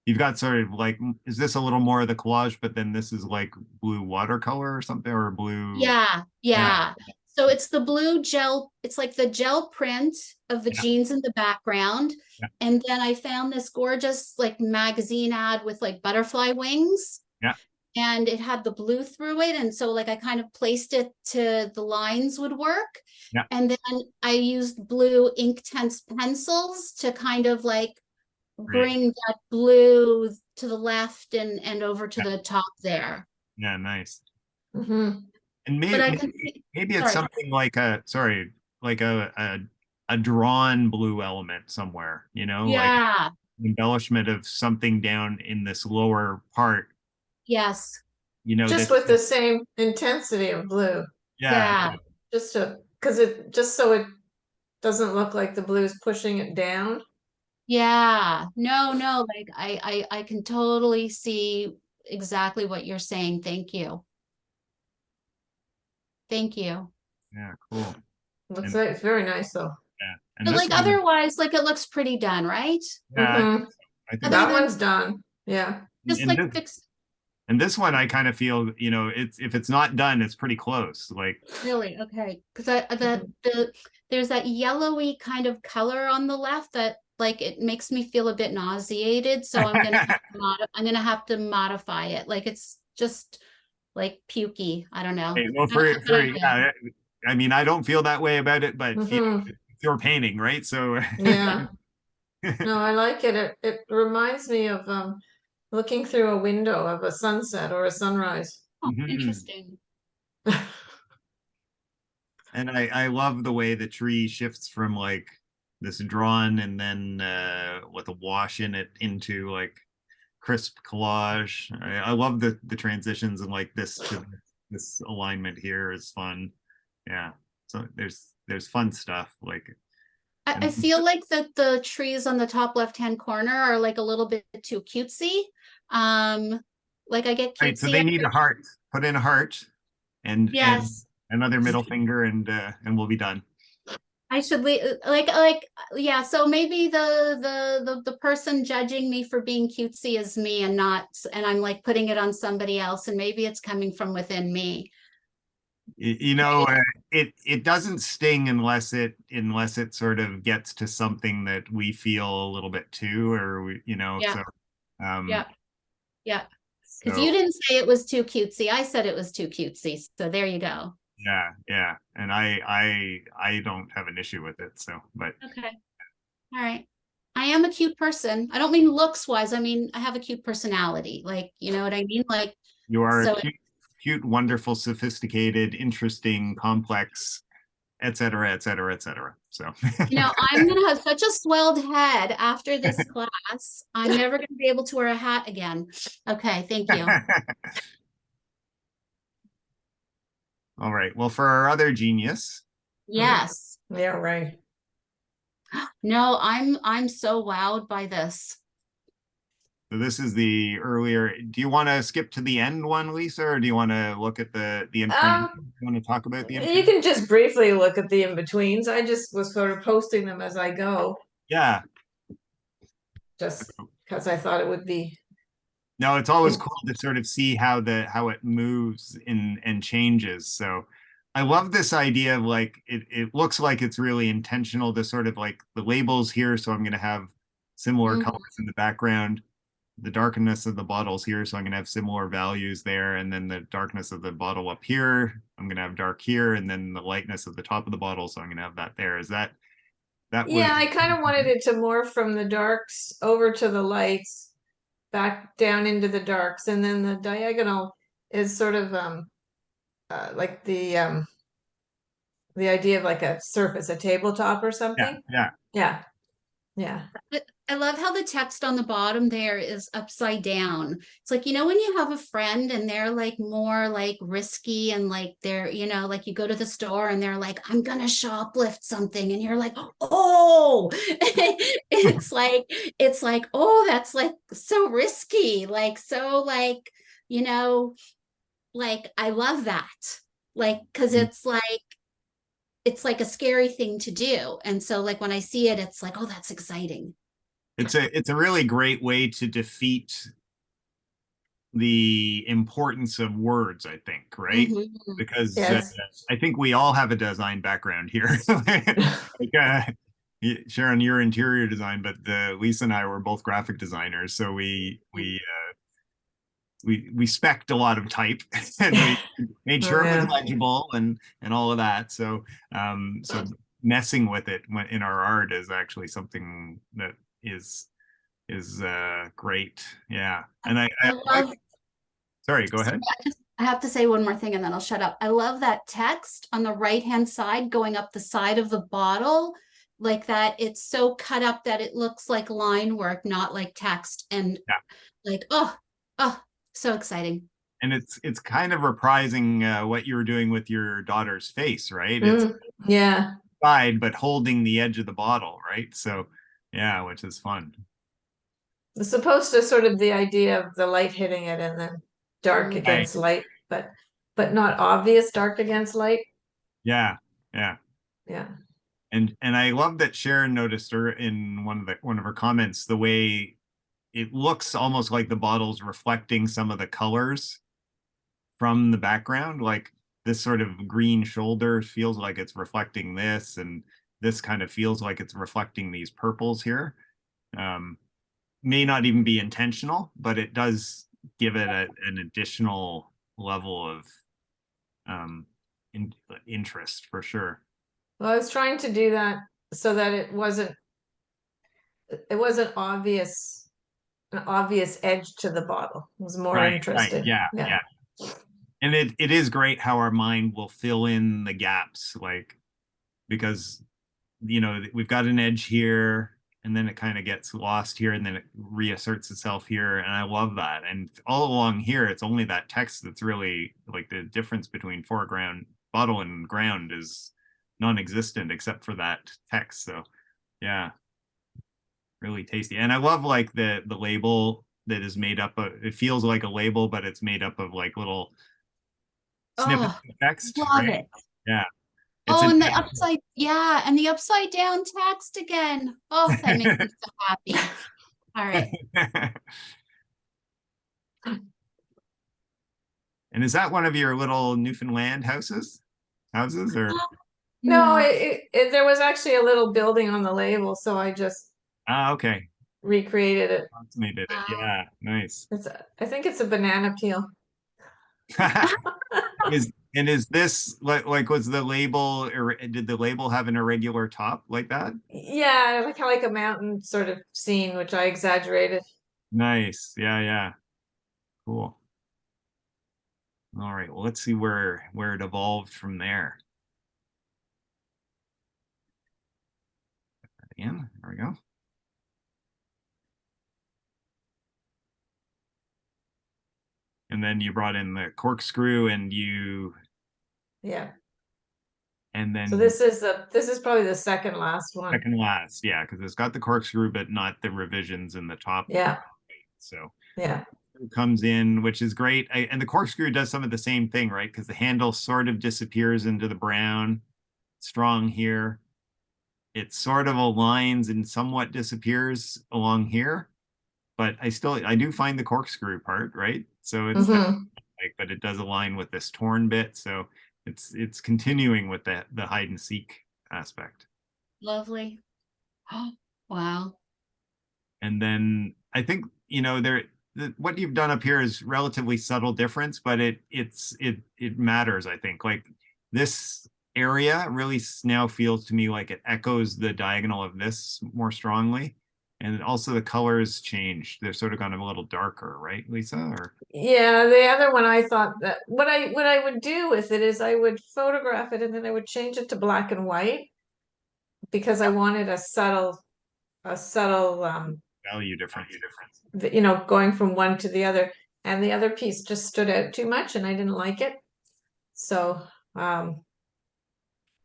You've got sort of like, is this a little more of the collage, but then this is like blue watercolor or something, or blue? Yeah, Yeah, yeah. So it's the blue gel, it's like the gel print of the yeah, jeans in the background. yeah, And then I found this gorgeous like magazine ad with like butterfly wings yeah, and it had the blue through it. And so like I kind of placed it to the lines would work. yeah. And then I used blue Inktense pencils to kind of like Great. bring that blue to the left and over to Yeah, the top there. yeah, nice. Hmm. And But maybe I can maybe, maybe it's sorry. something like like a drawn blue element somewhere, like Yeah. embellishment of something down in this lower part, Yes. Just that with the same intensity of blue. yeah, Yeah. Just to, because it just so it doesn't look like the blue is pushing it down. Yeah. No, no, like I can totally see exactly what you're saying. Thank you. Thank you. yeah, cool. Looks And like it's very nice though. yeah, and But this like one, otherwise, like it looks pretty done, right? yeah, Hmm. I think Other That so. than one's done. Yeah. just And like this, fix. And this one, I kind of feel, you know, it's if it's not done, it's pretty close. Like, Really? Okay. Because there's that yellowy kind of color on the left that like it makes me feel a bit nauseated. So I'm gonna have to modify it. Like it's just like pukey. I don't know. hey, well, But I will. yeah, I mean, I don't feel that way about it, but you know, Hmm. it's your painting, right? So, Yeah. No, I like it. It reminds me of looking through a window of a sunset or a sunrise. Oh, Mhm. interesting. And I love the way the tree shifts from like this drawn and then with a wash in it into like crisp collage. I love the transitions and like this to this alignment here is fun. Yeah. So there's fun stuff like I and feel like the trees on the top left-hand corner are like a little bit too cutesy. Um, like I get right. So cutesy they need every a heart. Put in a heart and yes. another middle finger and we'll be done. I should leave like yeah, so maybe the person judging me for being cutesy is me and not and I'm like putting it on somebody else and maybe it's coming from within me. You know, it doesn't sting unless it sort of gets to something that we feel a little bit too, or we, you know, Yeah, so um, yeah, yeah. Because so you didn't say it was too cutesy. I said it was too cutesy. So there you go. yeah, yeah, and I don't have an issue with it, so but Okay. All right. I am a cute person. I don't mean looks wise. I mean, I have a cute personality. Like, you know what I mean? Like, you are a so, cute, wonderful, sophisticated, interesting, complex, et cetera, et cetera, et cetera. So you know, I'm going to have such a swelled head after this class. I'm never going to be able to wear a hat again. Okay. Thank you. all right. Well, for our other genius, Yes. Yeah, right. No, I'm so wowed by this. so this is the earlier. Do you want to skip to the end one, Lisa, or do you want to look at the in-between? Um, You want to talk about the you in-between? can just briefly look at the in-betweens. I just was sort of posting them as I go, Yeah. just because I thought it would be. No, it's always cool to sort of see how it moves and changes. So I love this idea of like it looks like it's really intentional to sort of like the labels here. So I'm going to have similar Mhm. colors in the background, the darkness of the bottles here. So I'm going to have similar values there. And then the darkness of the bottle up here, I'm going to have dark here. And then the lightness of the top of the bottle. So I'm going to have that there. Is that was Yeah, I kind of wanted it to morph from the darks over to the lights, back down into the darks, and then the diagonal is sort of like the idea of like a surface, a tabletop or yeah, something. yeah. Yeah, yeah. I love how the text on the bottom there is upside down. It's like, you know, when you have a friend and they're like more like risky and like they're, you know, like you go to the store and they're like, I'm gonna shoplift something. And you're like, oh, it's like, oh, that's like so risky. Like, so like, you know, like I love that. Like, cause it's like a scary thing to do. And so like when I see it, it's like, oh, that's exciting. It's a really great way to defeat the importance of words, I think, right? Mhm. Because Yes. I think we all have a design background here. Like, Sharon, your interior design, but Lisa and I were both graphic designers, so we spec'd a lot of type and we made Oh sure it was yeah. legible and all of that. So messing with it in our art is actually something that is great. Yeah, and I I like. love, Sorry, go ahead. I have to say one more thing and then I'll shut up. I love that text on the right-hand side going up the side of the bottle, like that. It's so cut up that it looks like line work, not like text. And Yeah, like, oh, so exciting. and it's kind of reprising what you were doing with your daughter's face, right? It's Mm, yeah. side, but holding the edge of the bottle, right? So, yeah, which is fun. It's supposed to sort of the idea of the light hitting it and then dark Mm. Right. against light, but not obvious dark against light. Yeah, yeah. Yeah. And I love that Sharon noticed her in one of her comments the way it looks almost like the bottle's reflecting some of the colors from the background. Like this sort of green shoulder feels like it's reflecting this, and this kind of feels like it's reflecting these purples here. May not even be intentional, but it does give it an additional level of um, interest for sure. Well, I was trying to do that so that it wasn't obvious, an obvious edge to the bottle. It was more Right, right, interesting. yeah, Yeah. and it is great how our mind will fill in the gaps, like because we've got an edge here, and then it kind of gets lost here, and then it reasserts itself here, and I love that. And all along here, it's only that text that's really like the difference between foreground bottle and ground is non-existent except for that text. So yeah, really tasty. And I love like the label that is made up of, it feels like a label, but it's made up of like little snippets Oh, of text, love right? it. Yeah. It's Oh, a and the upside, yeah, and the upside down text again. Oh, that makes me so happy. All right. And is that one of your little Newfoundland houses or? No, No. there was actually a little building on the label, so I just Ah, okay. recreated it. Consummated it. Yeah, nice. I think it's a banana peel. Is this like was the label, or did the label have an irregular top like that? Yeah, like a mountain sort of scene, which I exaggerated. Nice. Yeah, yeah. Cool. All right. Well, let's see where it evolved from there. Again, there we go. And then you brought in the corkscrew, and Yeah. then So this is probably the second last one. second last, yeah, because it's got the corkscrew, but not the revisions in the top. Yeah. So Yeah. it comes in, which is great. And the corkscrew does some of the same thing, right? Because the handle sort of disappears into the brown, strong here. It sort of aligns and somewhat disappears along here, but I do find the corkscrew part, right? So it's Hmm. like, but it does align with this torn bit. So it's continuing with the hide and seek aspect. Lovely. Oh, wow. And then I think, what you've done up here is relatively subtle difference, but it matters, I think. Like this area really now feels to me like it echoes the diagonal of this more strongly. And also the colors changed. They're sort of gone a little darker, right, Lisa? Or Yeah, the other one I thought that what I would do with it is I would photograph it and then I would change it to black and white because I wanted a subtle value difference. going from one to the other. And the other piece just stood out too much and I didn't like it. So I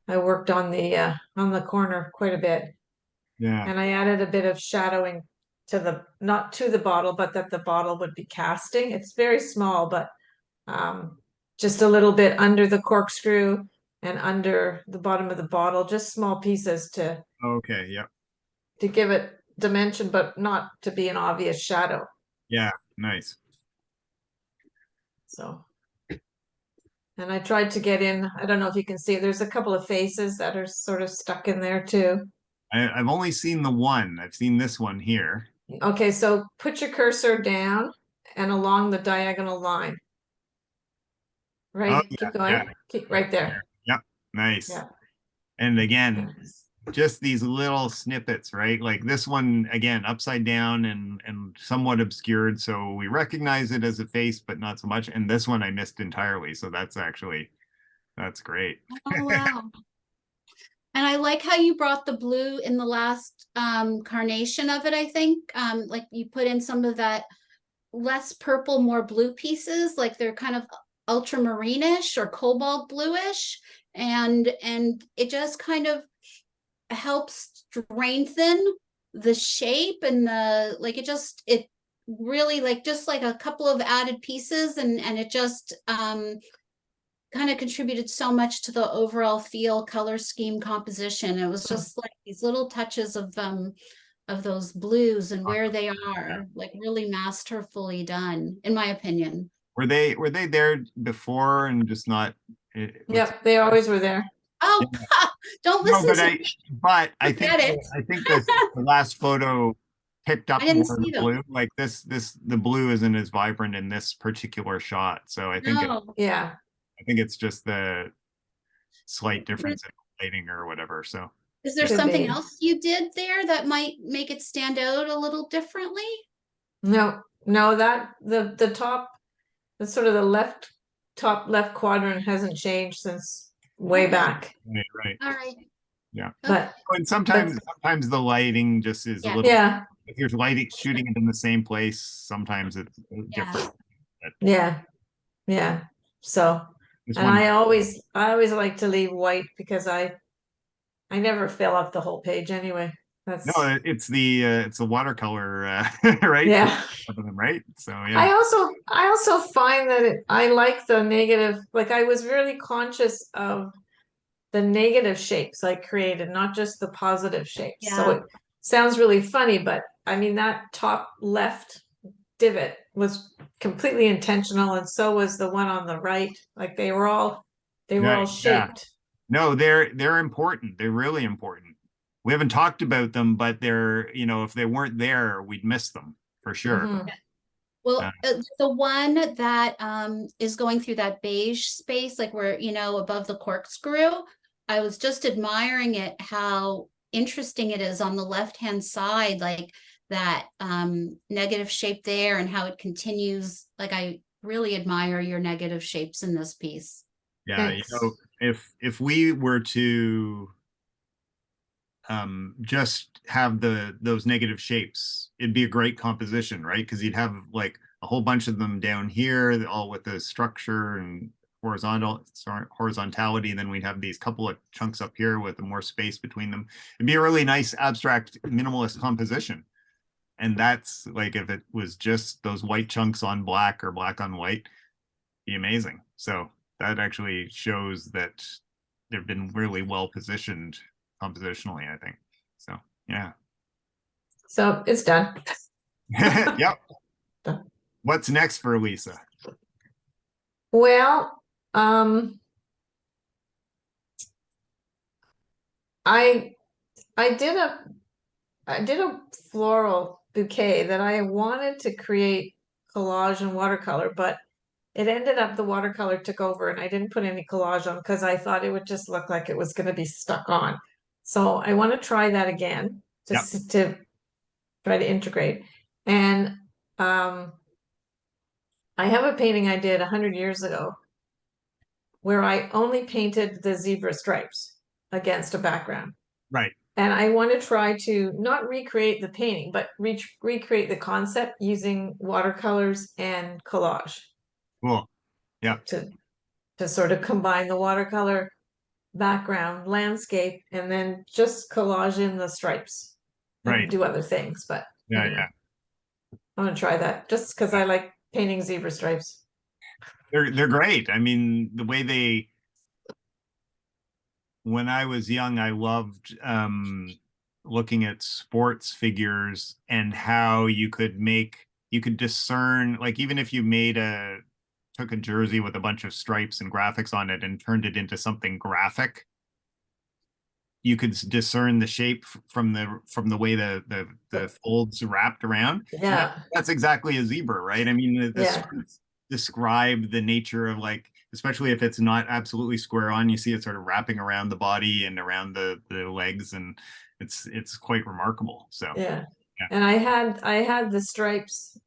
worked on the corner quite a bit. Yeah. And I added a bit of shadowing not to the bottle, but that the bottle would be casting. It's very small, but just a little bit under the corkscrew and under the bottom of the bottle, just small pieces Okay. Yeah. to give it dimension, but not to be an obvious shadow. Yeah. Nice. So, and I tried to get in, I don't know if you can see, there's a couple of faces that are sort of stuck in there too. I've only seen the one. I've seen this one here. Okay, so put your cursor down and along the diagonal line. Oh Right, yeah, keep going, yeah. keep right there. Yep. Nice. Yeah. And again, Yeah. just these little snippets, right? Like this one again, upside down and somewhat obscured, so we recognize it as a face, but not so much. And this one I missed entirely, so that's great. Oh, wow. And I like how you brought the blue in the last carnation of it, I think. Like you put in some of that less purple, more blue pieces, like they're kind of ultramarine-ish or cobalt bluish. And it just kind of helps strengthen the shape and it really like just like a couple of added pieces and it just kind of contributed so much to the overall feel, color scheme, composition. It was just like these little touches of those blues and where they are, like really masterfully done, in my opinion. Were they there before and just not? Yep, they always were there. Oh, Yeah. don't No, listen to me. but I think Forget it. I think this the last photo picked I up didn't more of see the them. blue. Like the blue isn't as vibrant in this particular shot. So No. Yeah. I think it's just the slight difference in lighting or whatever. So Is there yeah. Could something be. else you did there that might make it stand out a little differently? No, no, that the top, the sort of the top left quadrant hasn't changed since way Okay. back. Right. All right. Yeah. Okay. And But sometimes the lighting just is a Yeah. little, yeah, if you're lighting shooting it in the same place, sometimes it's Yeah. different. yeah, yeah. So, This and one, I always like to leave white because I never fill up the whole page anyway. no, That's it's the watercolor, right? yeah. Of them, right? So yeah. I also find that I like the negative, like I was really conscious of the negative shapes I created, not just the positive shapes. So Yeah. it sounds really funny, but I mean that top left divot was completely intentional, and so was the one on the right. Like they were all Yeah. shaped. No, they're important. They're really important. We haven't talked about them, but they're, if they weren't there, we'd miss them for sure. Mhm. Uh, Well, the one that is going through that beige space, like where, above the corkscrew, I was just admiring it, how interesting it is on the left-hand side, like that negative shape there and how it continues. Like I really admire your negative shapes in this piece. yeah, Thanks. if we were to just have those negative shapes, it'd be a great composition, right? Because you'd have like a whole bunch of them down here, all with the structure and horizontality. And then we'd have these couple of chunks up here with more space between them. It'd be a really nice abstract minimalist composition. And that's like if it was just those white chunks on black or black on white, be amazing. So that actually shows that they've been really well positioned compositionally, I think. So yeah. So it's done. Yep. Done. What's next for Leesa? Well, I I did a floral bouquet that I wanted to create collage and watercolor, but it ended up the watercolor took over and I didn't put any collage on because I thought it would just look like it was going to be stuck on. So I want to try that again, Yep. just to try to integrate. And um, I have a painting I did 100 years ago where I only painted the zebra stripes against a background. Right. And I want to try to not recreate the painting, but recreate the concept using watercolors and collage Cool. Yeah. to sort of combine the watercolor background, landscape, and then just collage in the stripes and Right. do other things. But Yeah. anyway, Yeah. I'm gonna try that just because I like painting zebra stripes. They're great. I mean, the way when I was young, I loved looking at sports figures and how you could discern, like even if you took a jersey with a bunch of stripes and graphics on it and turned it into something graphic, you could discern the shape from the way the folds wrapped around. And Yeah, that's exactly a zebra, right? I mean, the yeah, stripes describe the nature of, like, especially if it's not absolutely square on, you see it sort of wrapping around the body and around the legs, and it's quite remarkable. So yeah. yeah. And I had the stripes.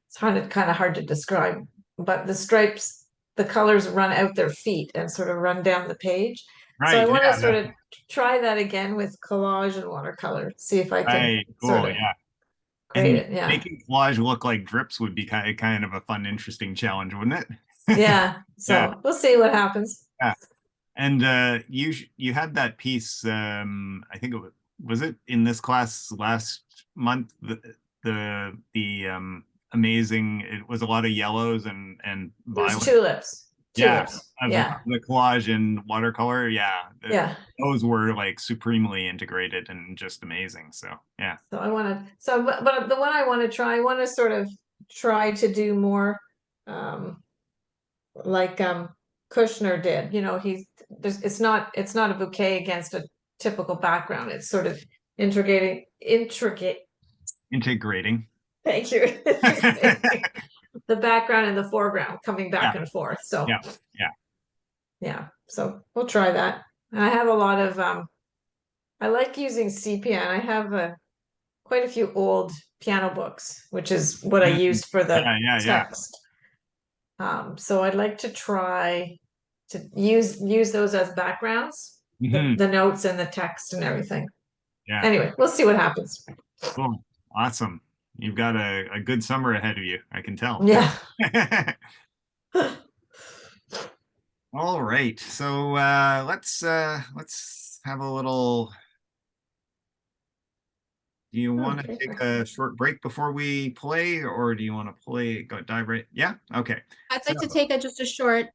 It's kind of hard to describe, but the stripes, the colors run out their feet and sort of run down the page. So I Right. want to Yeah. sort of try that again with collage and watercolor, see if I can Right. sort Cool. of Yeah. create And it. Yeah. making collage look like drips would be kind of a fun, interesting challenge, wouldn't it? Yeah. Yeah. So we'll see what happens. Yeah. And you had that piece, I think was it in this class last month, the amazing, it was a lot of yellows and It was violet. tulips. Yeah, Tulips. of Yeah. the collage and watercolor. Yeah, Yeah. those were like supremely integrated and just amazing. So yeah. So I want to, so, but the one I want to try, I want to sort of try to do more, like, Kushner did, you know, it's not a bouquet against a typical background. It's sort of intricate, Integrating. thank you. The background and the foreground coming back Yeah, and forth. So, yeah, yeah. yeah, so we'll try that. I have a lot of, I like using sepia, and I have quite a few old piano books, which is what I Mm, used for the yeah, yeah, yeah. text. So I'd like to try to use those as backgrounds, Mhm. the notes and the text and everything. Yeah, Anyway, we'll see what happens. cool. Awesome. You've got a good summer ahead of you, I can tell. Yeah. All right. So let's have a little. Do you want to Okay. take a short break before we play, or do you want to dive right? Yeah. Okay. I'd So like to take just a short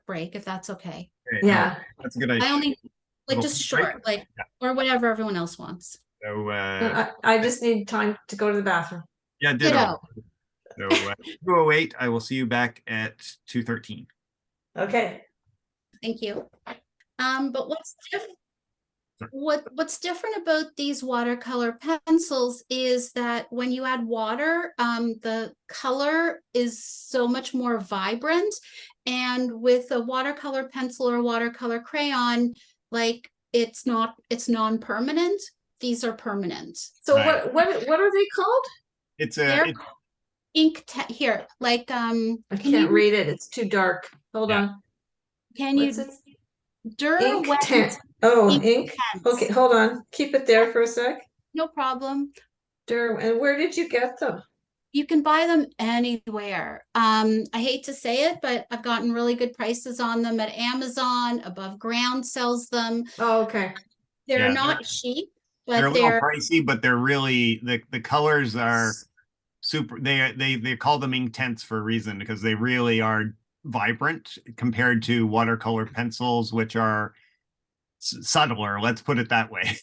break if that's okay. okay, no, Yeah. that's a good idea. I only like Little just break. short, like Yeah. or whatever everyone else wants. So I just need time to go to the bathroom. yeah, ditto. Ditto. So 2:08. I will see you back at 2:13. Okay. Thank you. But what's different about these watercolor pencils is that when you add water, the color is so much more vibrant. And with a watercolor pencil or watercolor crayon, like it's non-permanent. These are permanent. So Right. what are they called? It's They're a here, like I can can't you read it. It's too dark. Hold Yeah. on. can What's you it? Ink Derwent tent. Oh, ink. Okay, Inktense. hold on. Keep it there for a sec. No problem. And where did you get them? You can buy them anywhere. I hate to say it, but I've gotten really good prices on them at Amazon. Above Ground sells them. Oh, okay. They're yeah, not cheap, they're but a little pricey, but they're really the colors are super. They call them Inktense for a reason because they really are vibrant compared to watercolor pencils, which are subtler. Let's put it that way.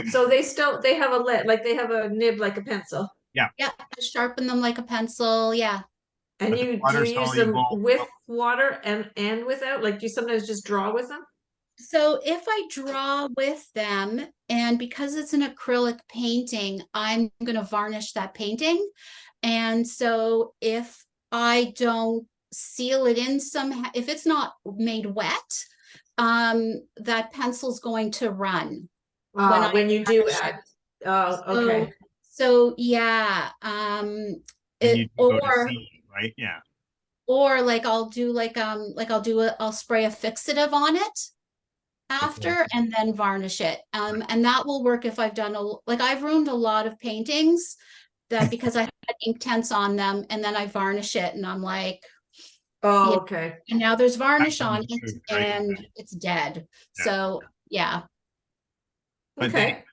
So they have a lid, like they have a nib like a pencil. Yeah, yeah, I sharpen them like a pencil. Yeah. And but they're do water you use them soluble. with water and without? Like, do you sometimes just draw with them? So if I draw with them, and because it's an acrylic painting, I'm going to varnish that painting. And so if I don't seal it in somehow, if it's not made wet, that pencil's going to run when I When you do varnish it. add. Oh, So, okay. so yeah, And you do go to or sea, right? Yeah. like I'll spray a fixative on it Okay. after and then varnish it. And that will work if I've done I've ruined a lot of paintings that because I had Inktense on them and then I varnish it and I'm like, Oh, yeah, okay. and now there's varnish That's on the it truth, right? and it's dead. Yeah. So yeah. But Okay.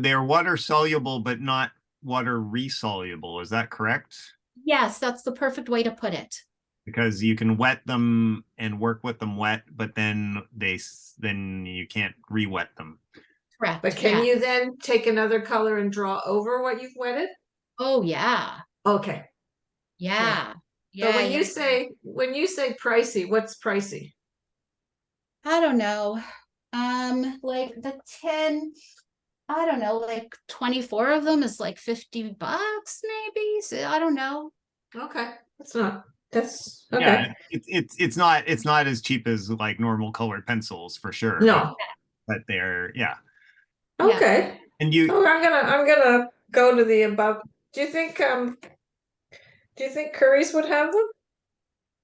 they're water soluble, but not water resoluble. Is that correct? Yes, that's the perfect way to put it. Because you can wet them and work with them wet, but then then you can't re-wet them. Correct. But can Yeah. you then take another color and draw over what you've wetted? Oh yeah. Okay. Yeah. But Yeah. Yeah. when you say pricey, what's pricey? I don't know. Like the 10, I don't know, like 24 of them is like $50 maybe. So I don't know. Okay. That's Yeah, okay. it's not as cheap as like normal colored pencils for sure, No. but they're yeah. Yeah. Okay. And you Oh, I'm gonna go to the above. Do you think Curry's would have them?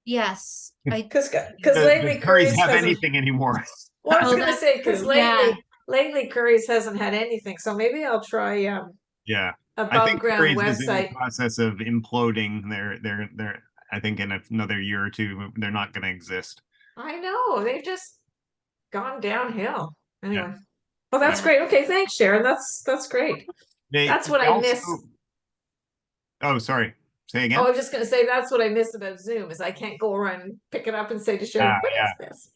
Yes. Because the lately Currys Curry's have hasn't. anything anymore. Well, I was Oh, gonna that's say because true. Yeah. lately Curry's hasn't had anything, so maybe I'll try Yeah. I above think ground Currys is in the website. process of imploding. They're I think in another year or two they're not going to exist. I know they've just gone downhill. Yeah. Anyway, well, that's Yeah. great. Okay, thanks, Sharon. That's great. That's what They I also miss. oh sorry. Say again? Oh, I was just gonna say that's what I miss about Zoom is I can't go around and pick it up and say to Sharon, what Yeah. is this?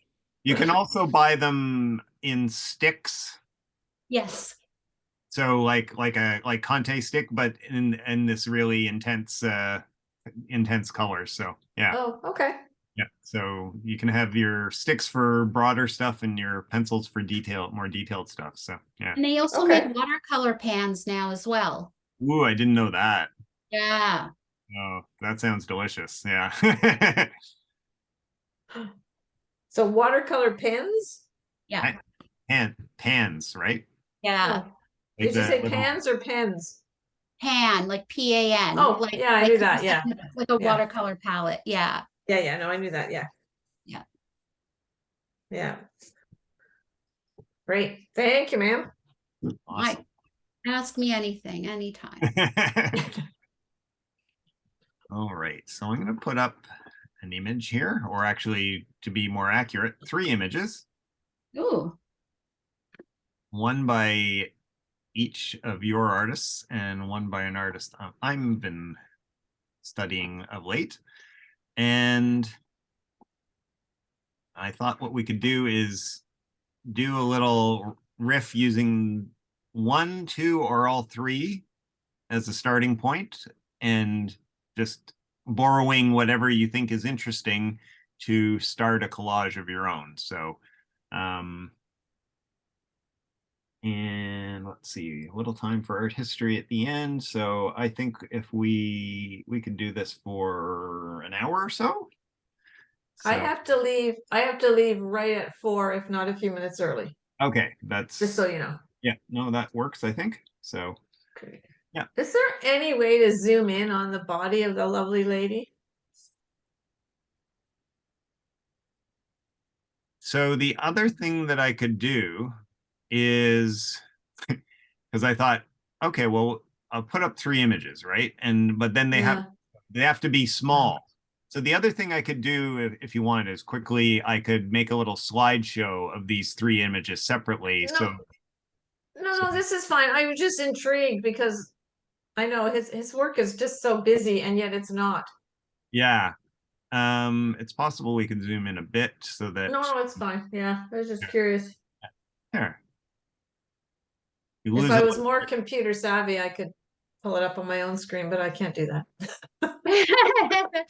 You can also buy them in sticks. Yes. So like Conte stick, but in this really intense colors. So yeah. Oh, okay. Yeah. So you can have your sticks for broader stuff and your pencils for more detailed stuff. So yeah. And they also make Okay. watercolor pans now as well. Ooh, I didn't know that. Yeah. Oh, that sounds delicious. Yeah. So watercolor pens? Yeah. Pans, right? Yeah. Oh, Like did you the say little, pans or pens? Pan, like PAN, Oh, yeah, I knew that. Yeah. like a Yeah. watercolor palette. Yeah. Yeah, yeah, no, I knew that. Yeah. Yeah. Yeah. Great. Thank you, ma'am. I awesome. ask me anything, anytime. All right, so I'm going to put up an image here, or actually, to be more accurate, 3 images, Ooh. one by each of your artists and one by an artist I've been studying of late. And I thought what we could do is do a little riff using one, two, or all three as a starting point, and just borrowing whatever you think is interesting to start a collage of your own. So, and let's see, a little time for art history at the end. So I think if we could do this for an hour or so. I So have to leave. I have to leave right at 4, if not a few minutes early, okay, just so you know. yeah, no, that works, I think. So Okay. yeah. Is there any way to zoom in on the body of the lovely lady? So the other thing that I could do is because I thought, okay, well, I'll put up 3 images, right? And but then Yeah. they have to be small. So the other thing I could do, if you wanted, is quickly I could make a little slideshow of these 3 images separately. No, So no, this is fine. I'm just intrigued because I know his work is just so busy and yet it's not. yeah, it's possible we could zoom in a bit so that No, it's fine. Yeah, I was just curious. there you If lose I it. was more computer savvy, I could pull it up on my own screen, but I can't do that.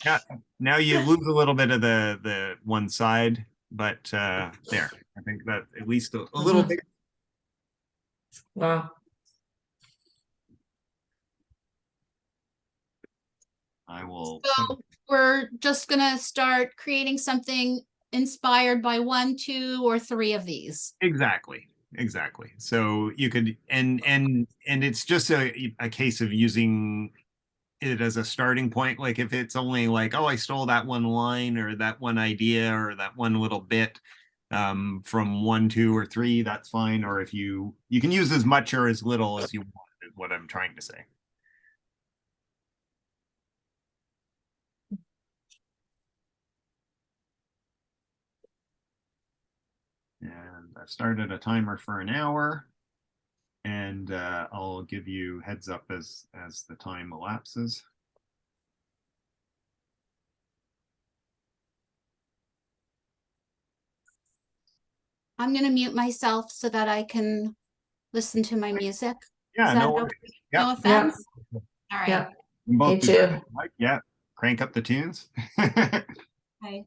Yeah, now you lose a little bit of the one side, but there. I think that at least a little Mhm. bit. Wow. I will put So we're just gonna start creating something inspired by one, two, or three of these. exactly. So you could and it's just a case of using it as a starting point. Like if it's only like, oh, I stole that one line or that one idea or that one little bit from one, two, or three, that's fine. Or if you can use as much or as little as you want, is what I'm trying to say. And I've started a timer for an hour, and I'll give you heads up as the time elapses. I'm gonna mute myself so that I can listen to my music. Is Yeah, that no okay? worries. Yep. No Yeah, offense? All right. yeah, You can me both do that. too. Like, yeah, crank up the tunes. Okay.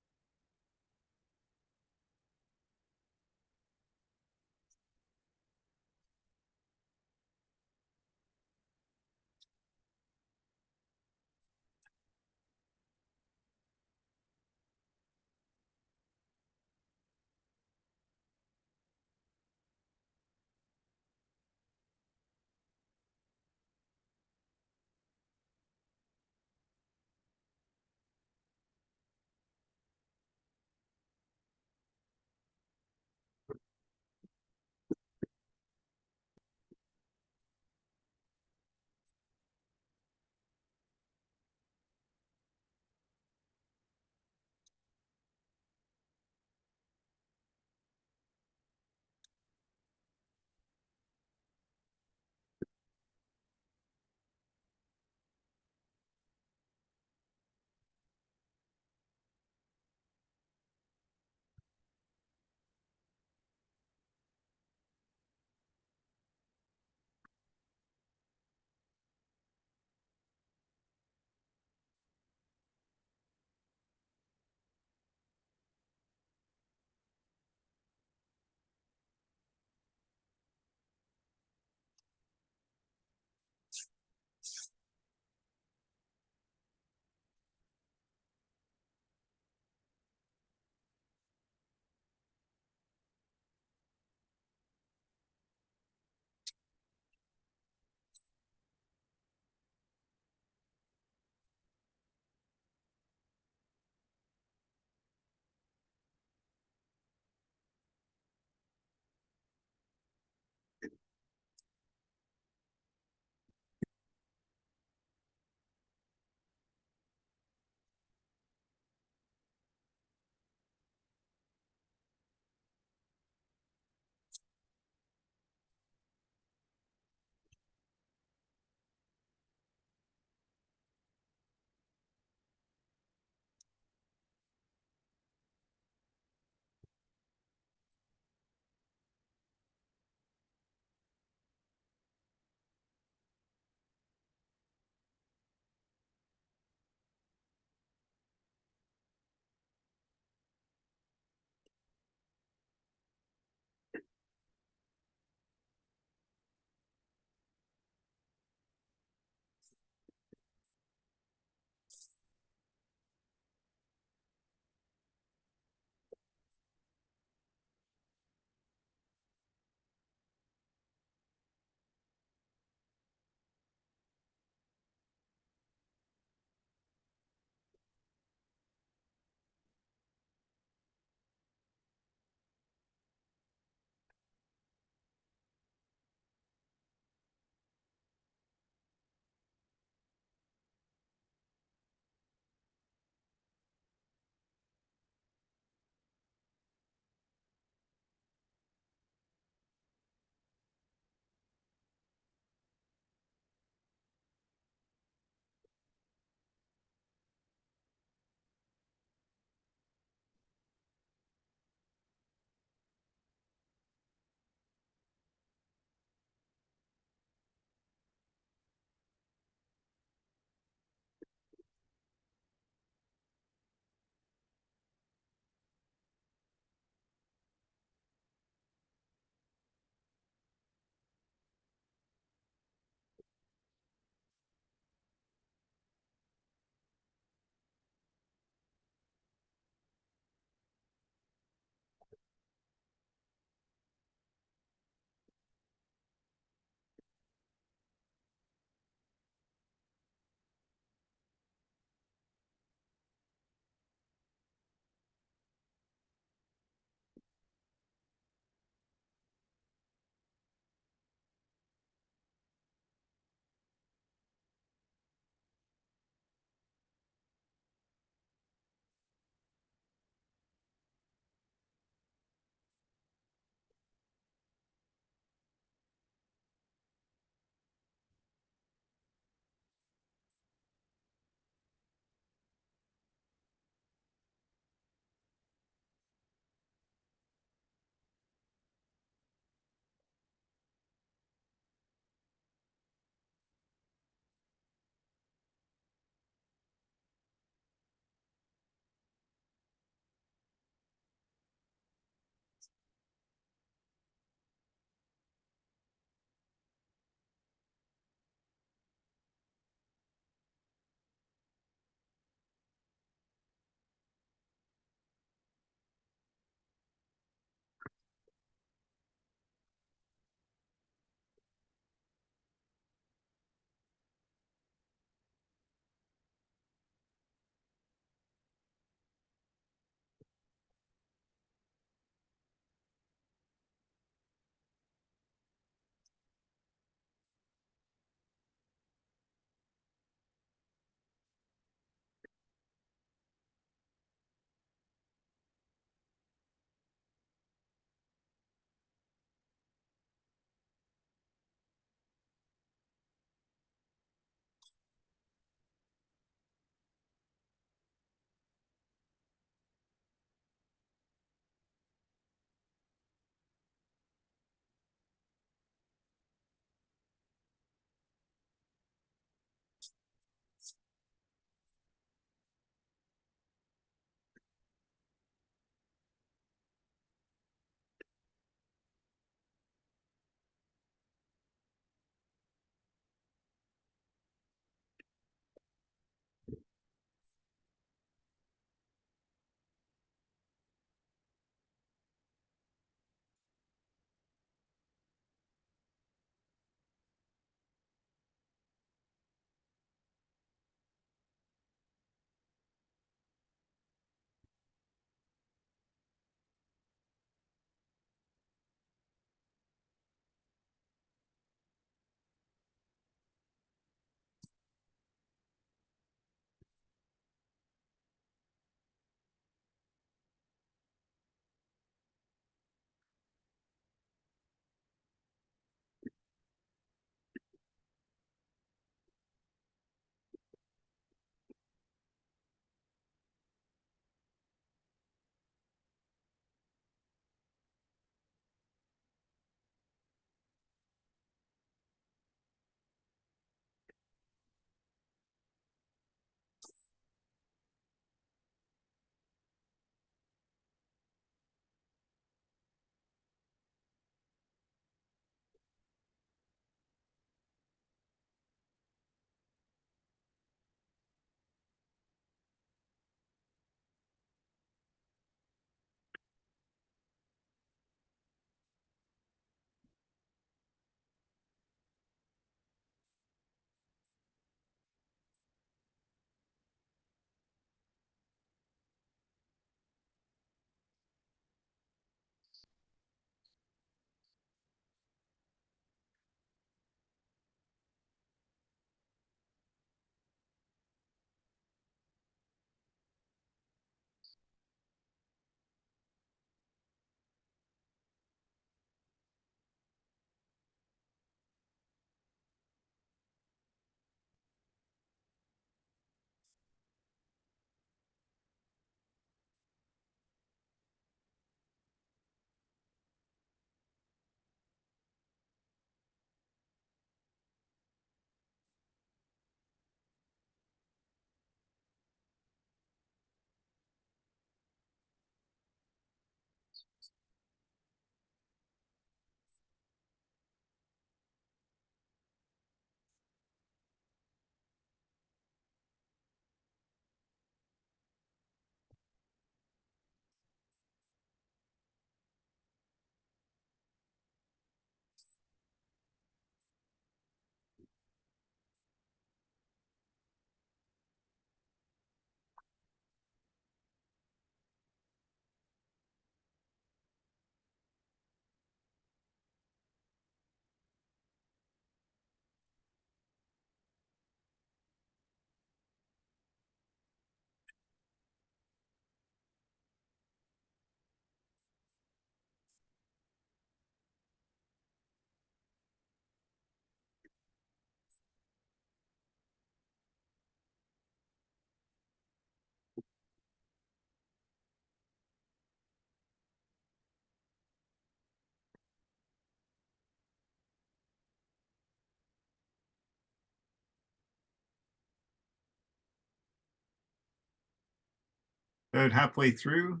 About halfway through,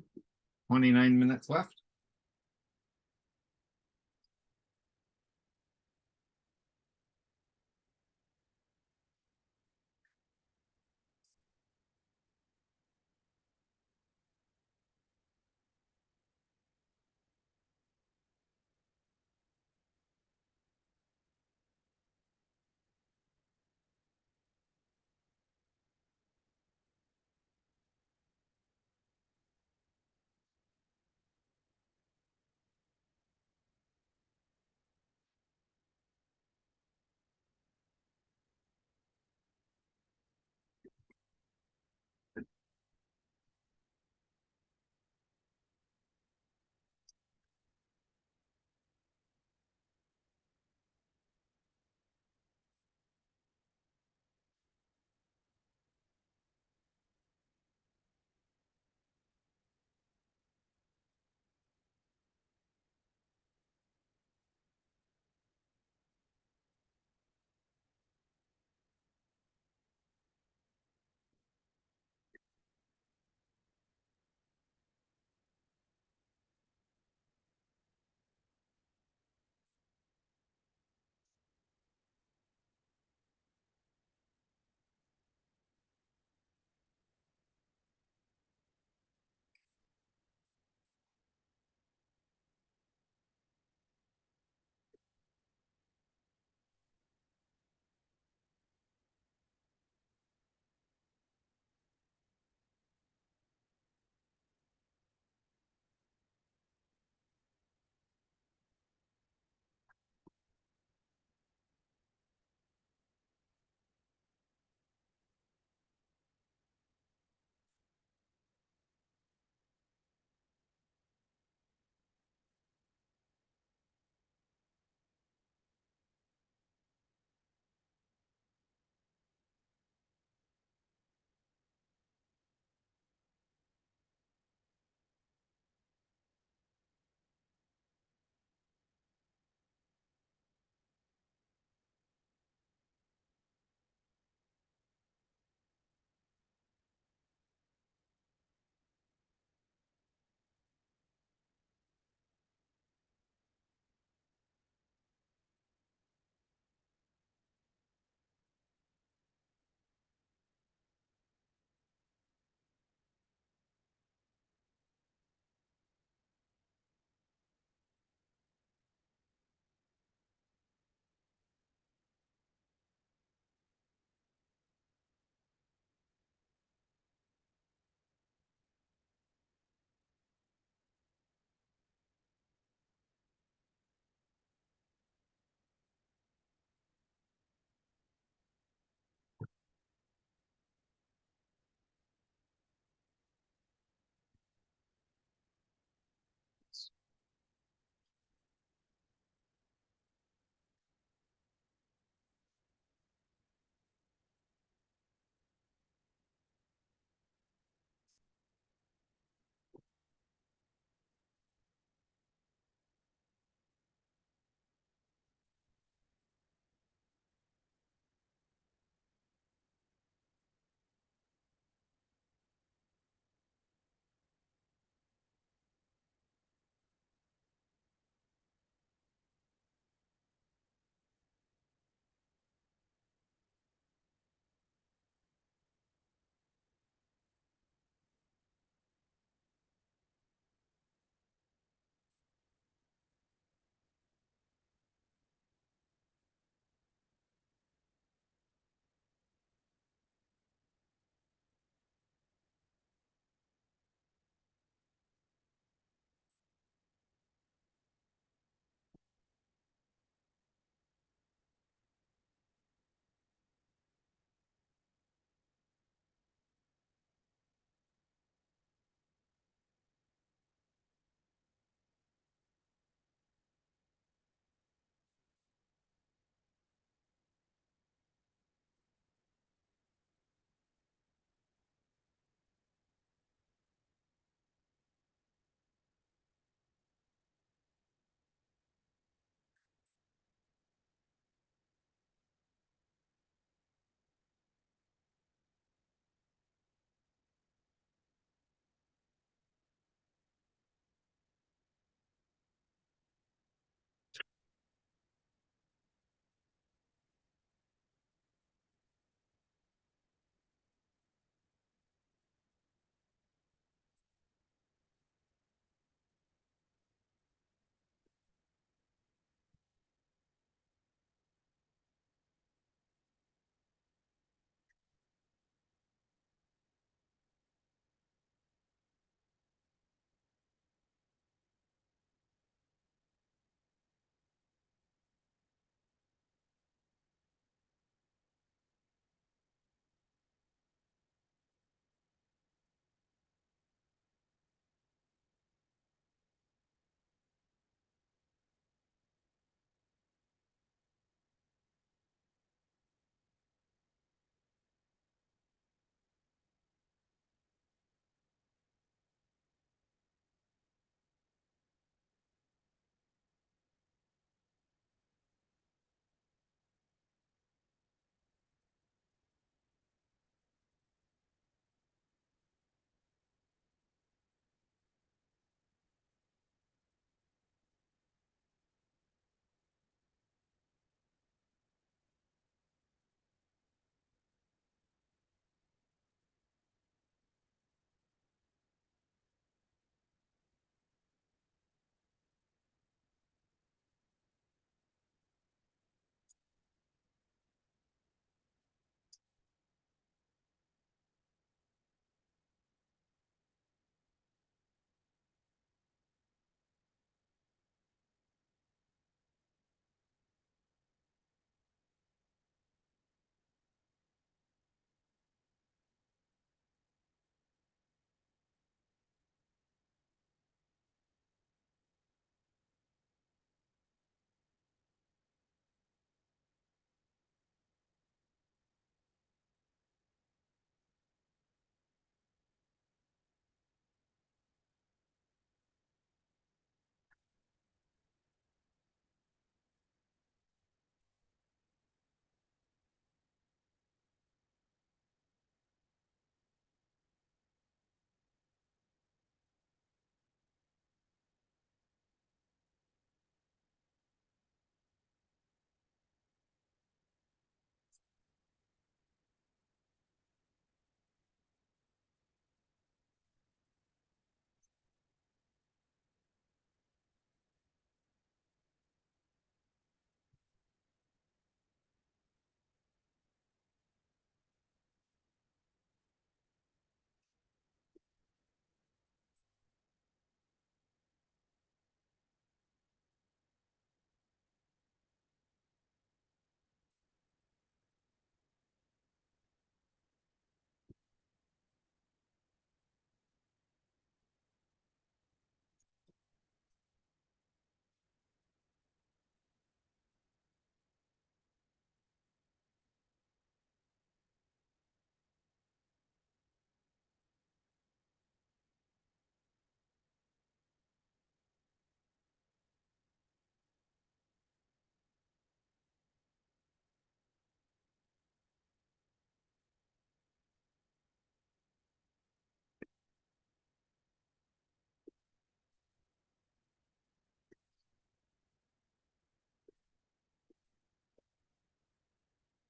29 minutes left.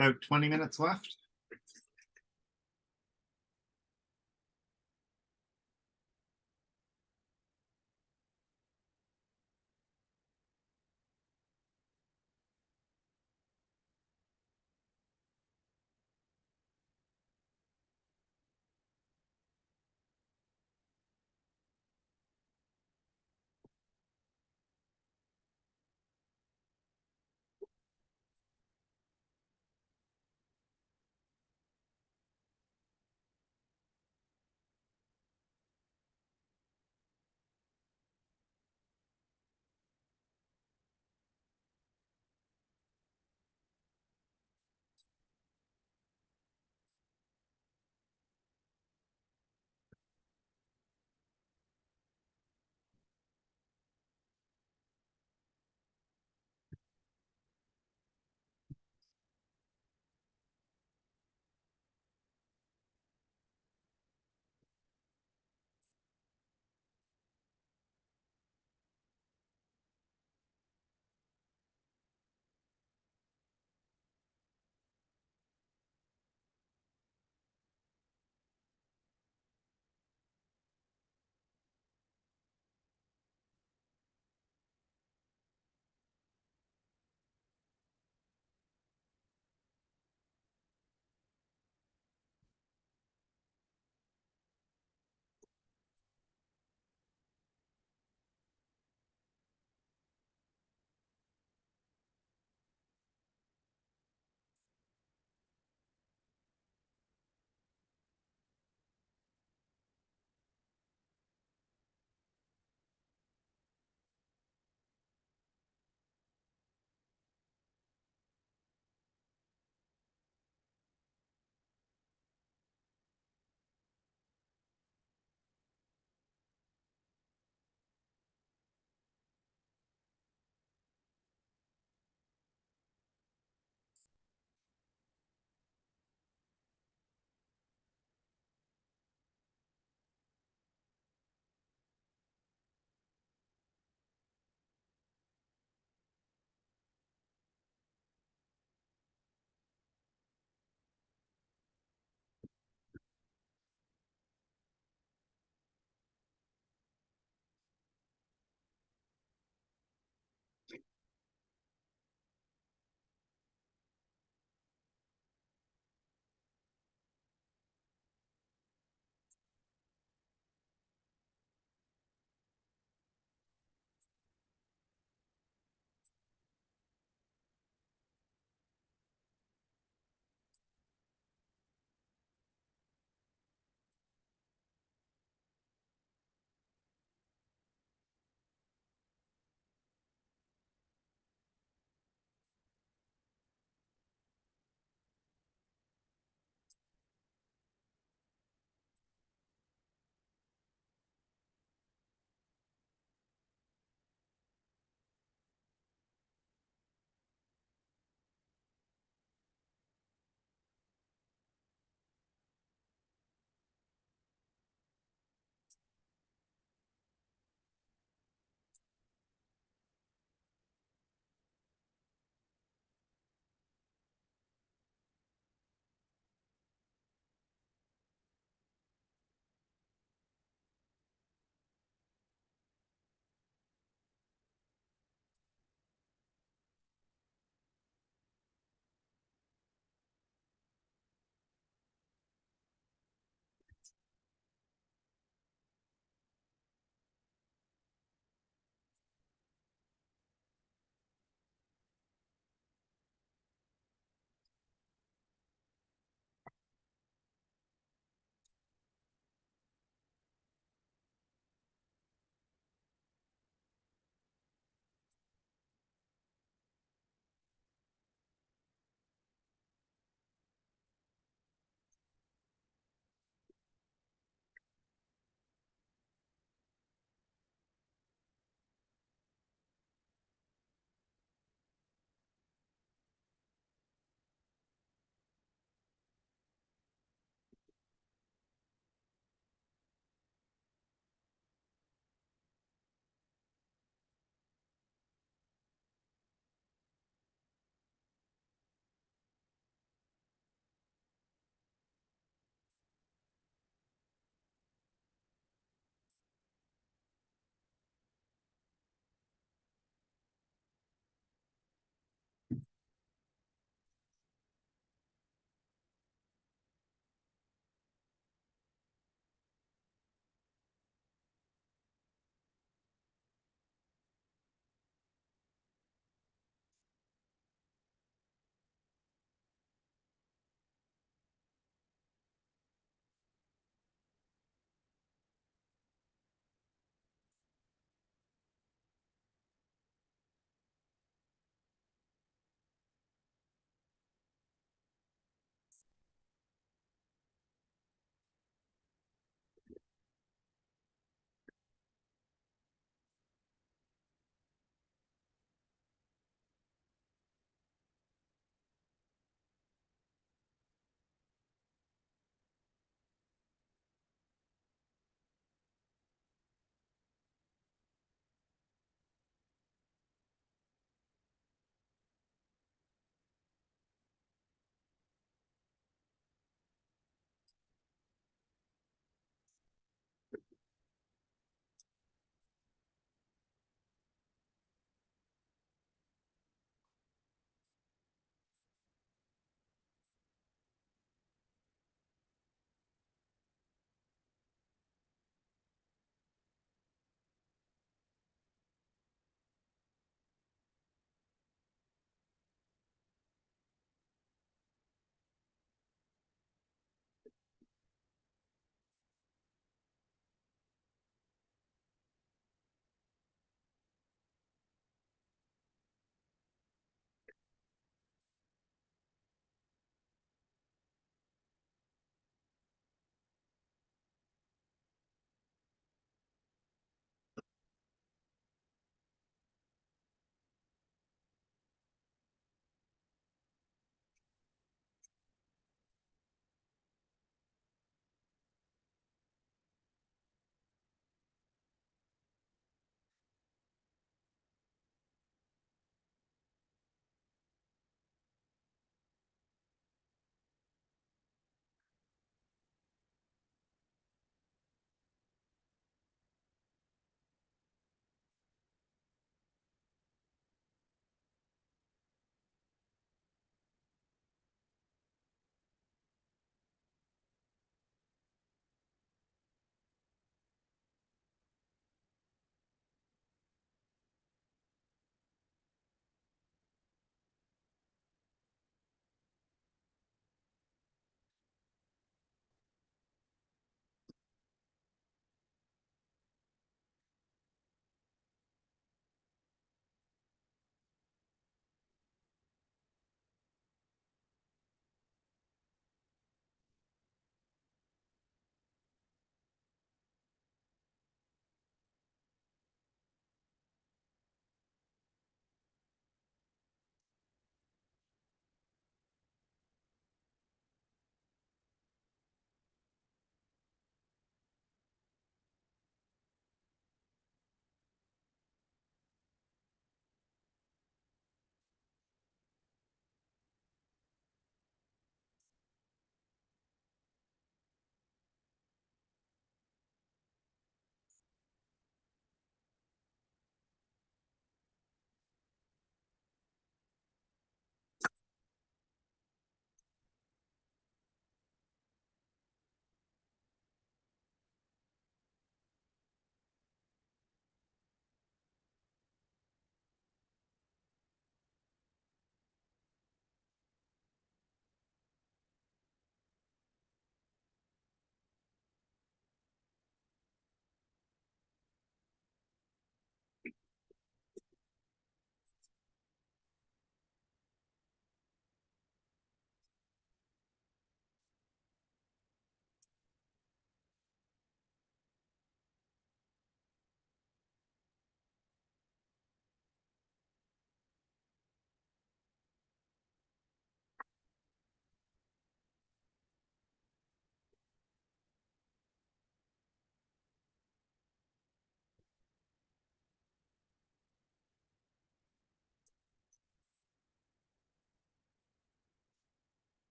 About 20 minutes left.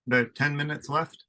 About 10 minutes left.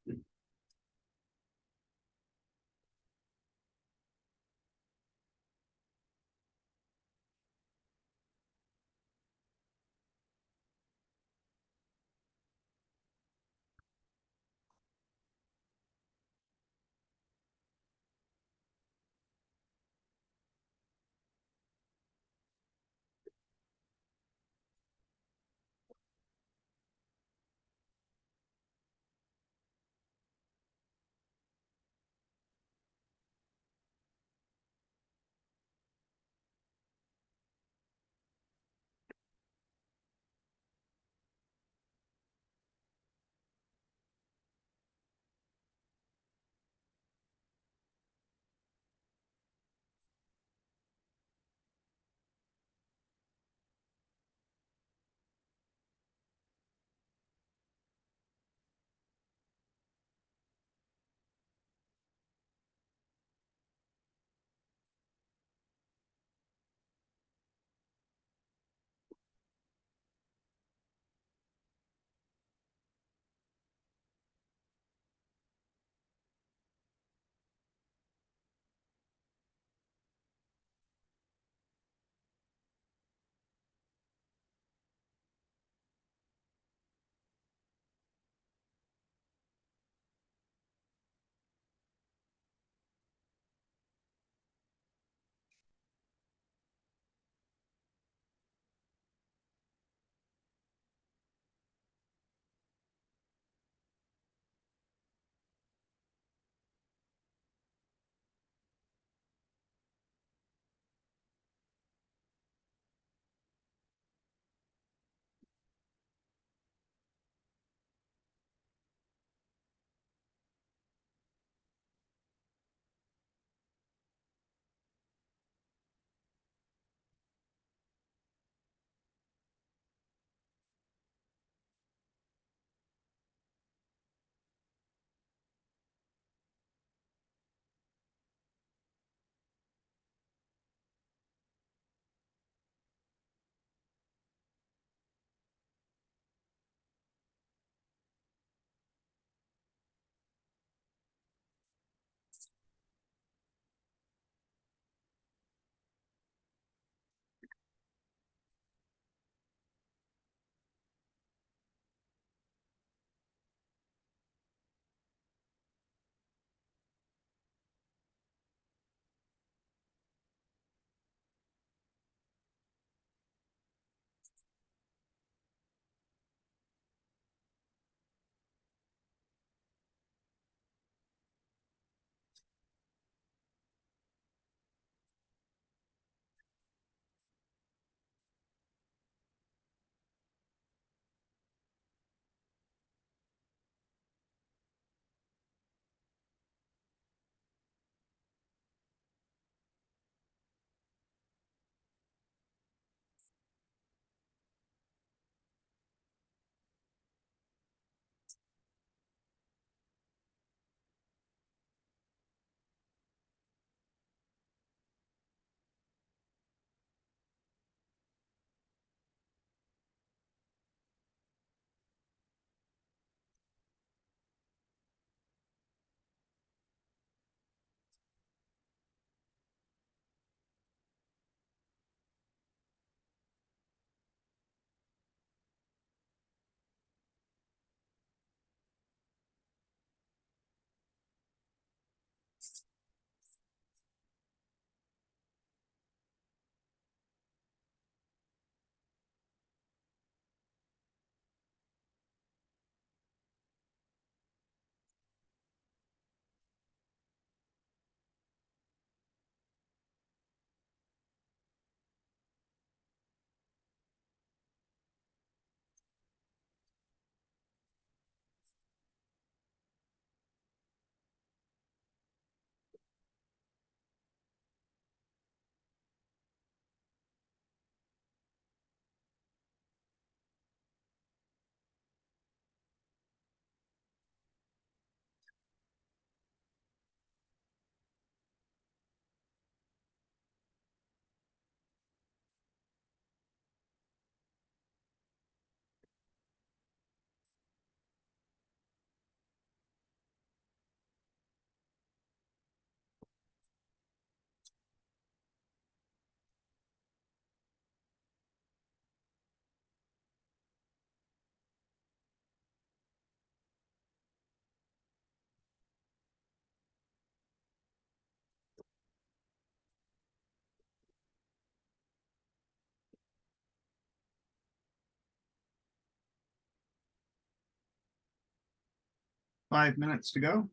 5 minutes to go.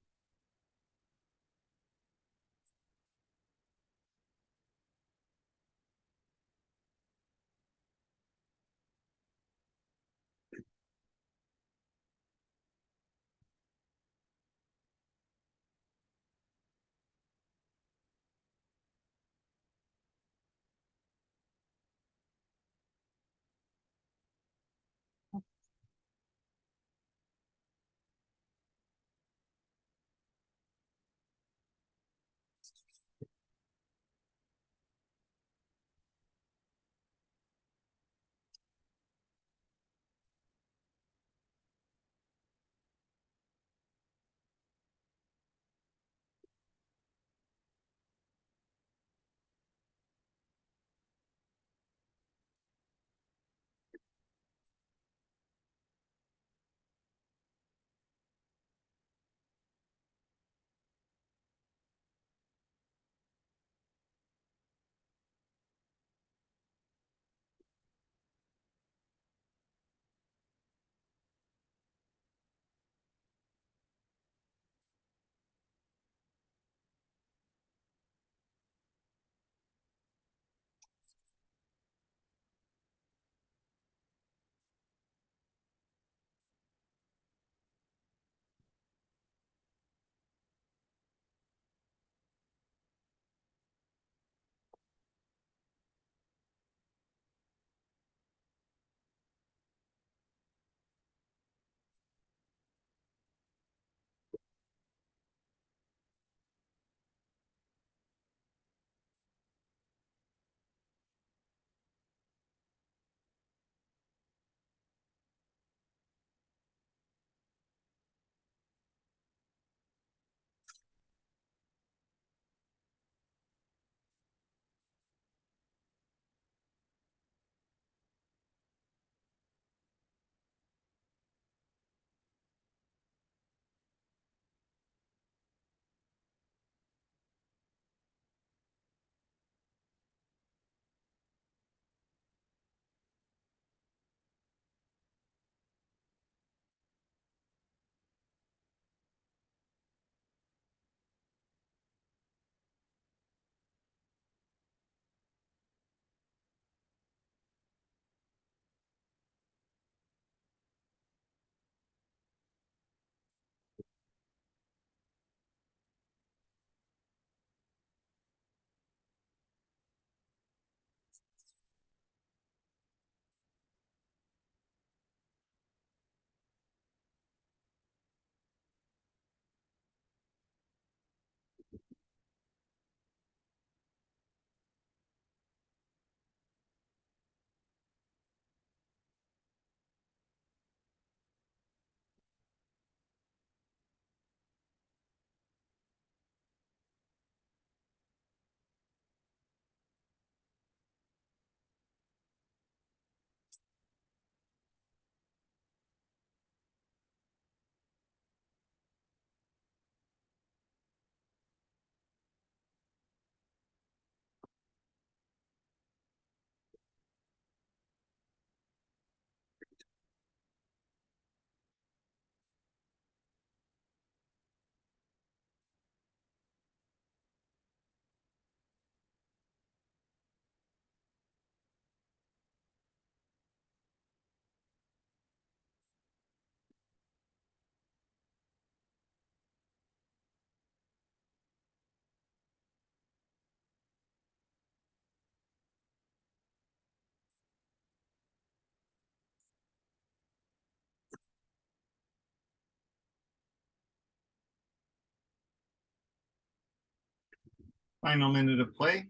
Final minute of play.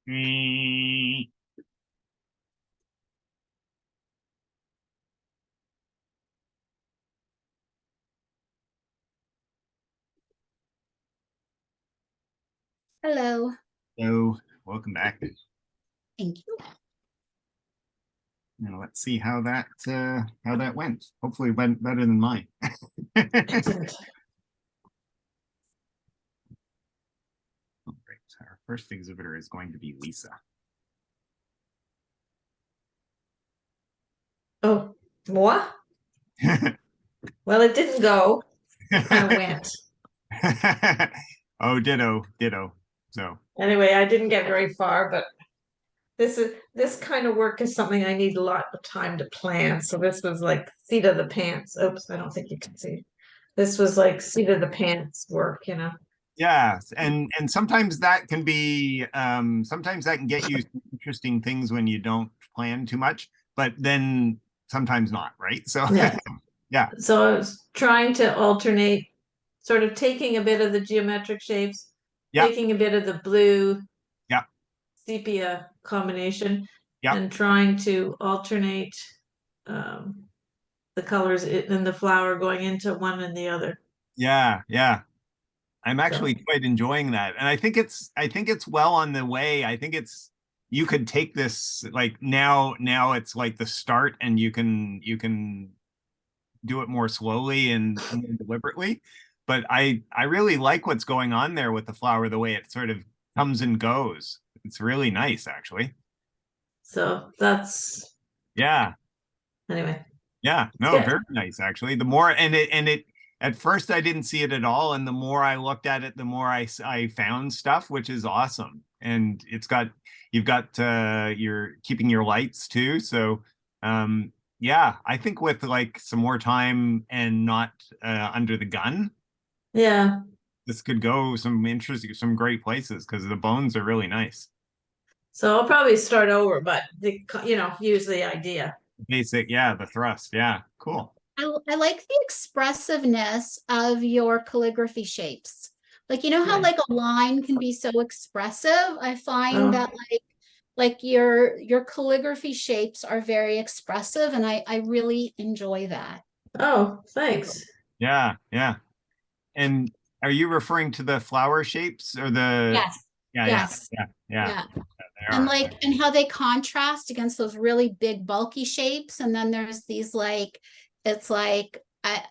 Mm. Hello. So welcome back. Thank you. Now let's see how that went. Hopefully it went better than mine. Excellent. All right, our first exhibitor is going to be Leesa. Oh, what? Well, it didn't go. It kind of went. Oh, ditto, ditto. So Anyway, I didn't get very far, but this kind of work is something I need a lot of time to plan. So this was like seat of the pants. Oops, I don't think you can see. This was like seat of the pants work, you know. yeah, and sometimes that can be sometimes that can get you some interesting things when you don't plan too much, but then sometimes not, right? So Yeah. yeah, So I was trying to alternate, sort of taking a bit of the geometric shapes, yeah, taking a bit of the blue yeah, sepia combination, yeah, and trying to alternate um, the colors in the flower going into one and the other. yeah. I'm So actually quite enjoying that. And I think it's well on the way. I think it's you could take this like now it's like the start and you can do it more slowly and more deliberately. But I really like what's going on there with the flower, the way it sort of comes and goes. It's really nice actually. so that's Yeah. anyway. Yeah, It's no, good. very nice actually. The more and it at first I didn't see it at all, and the more I looked at it, the more I found stuff, which is awesome. And you've got you're keeping your lights too. So yeah, I think with like some more time and not under the gun, Yeah. this could go some interesting, some great places because the bones are really nice. So I'll probably start over, but use the idea. Basic, yeah, the thrust, yeah, cool. I like the expressiveness of your calligraphy shapes. Like, you know how Right. like a line can be so expressive? I find Oh, that like your calligraphy shapes are very expressive and I really enjoy that. oh, thanks. Yeah, yeah. And are you referring to the flower shapes or the? Yes. Yeah, yeah, Yes. yeah, yeah. Yeah. They And are. like and how they contrast against those really big bulky shapes. And then there's these like it's like I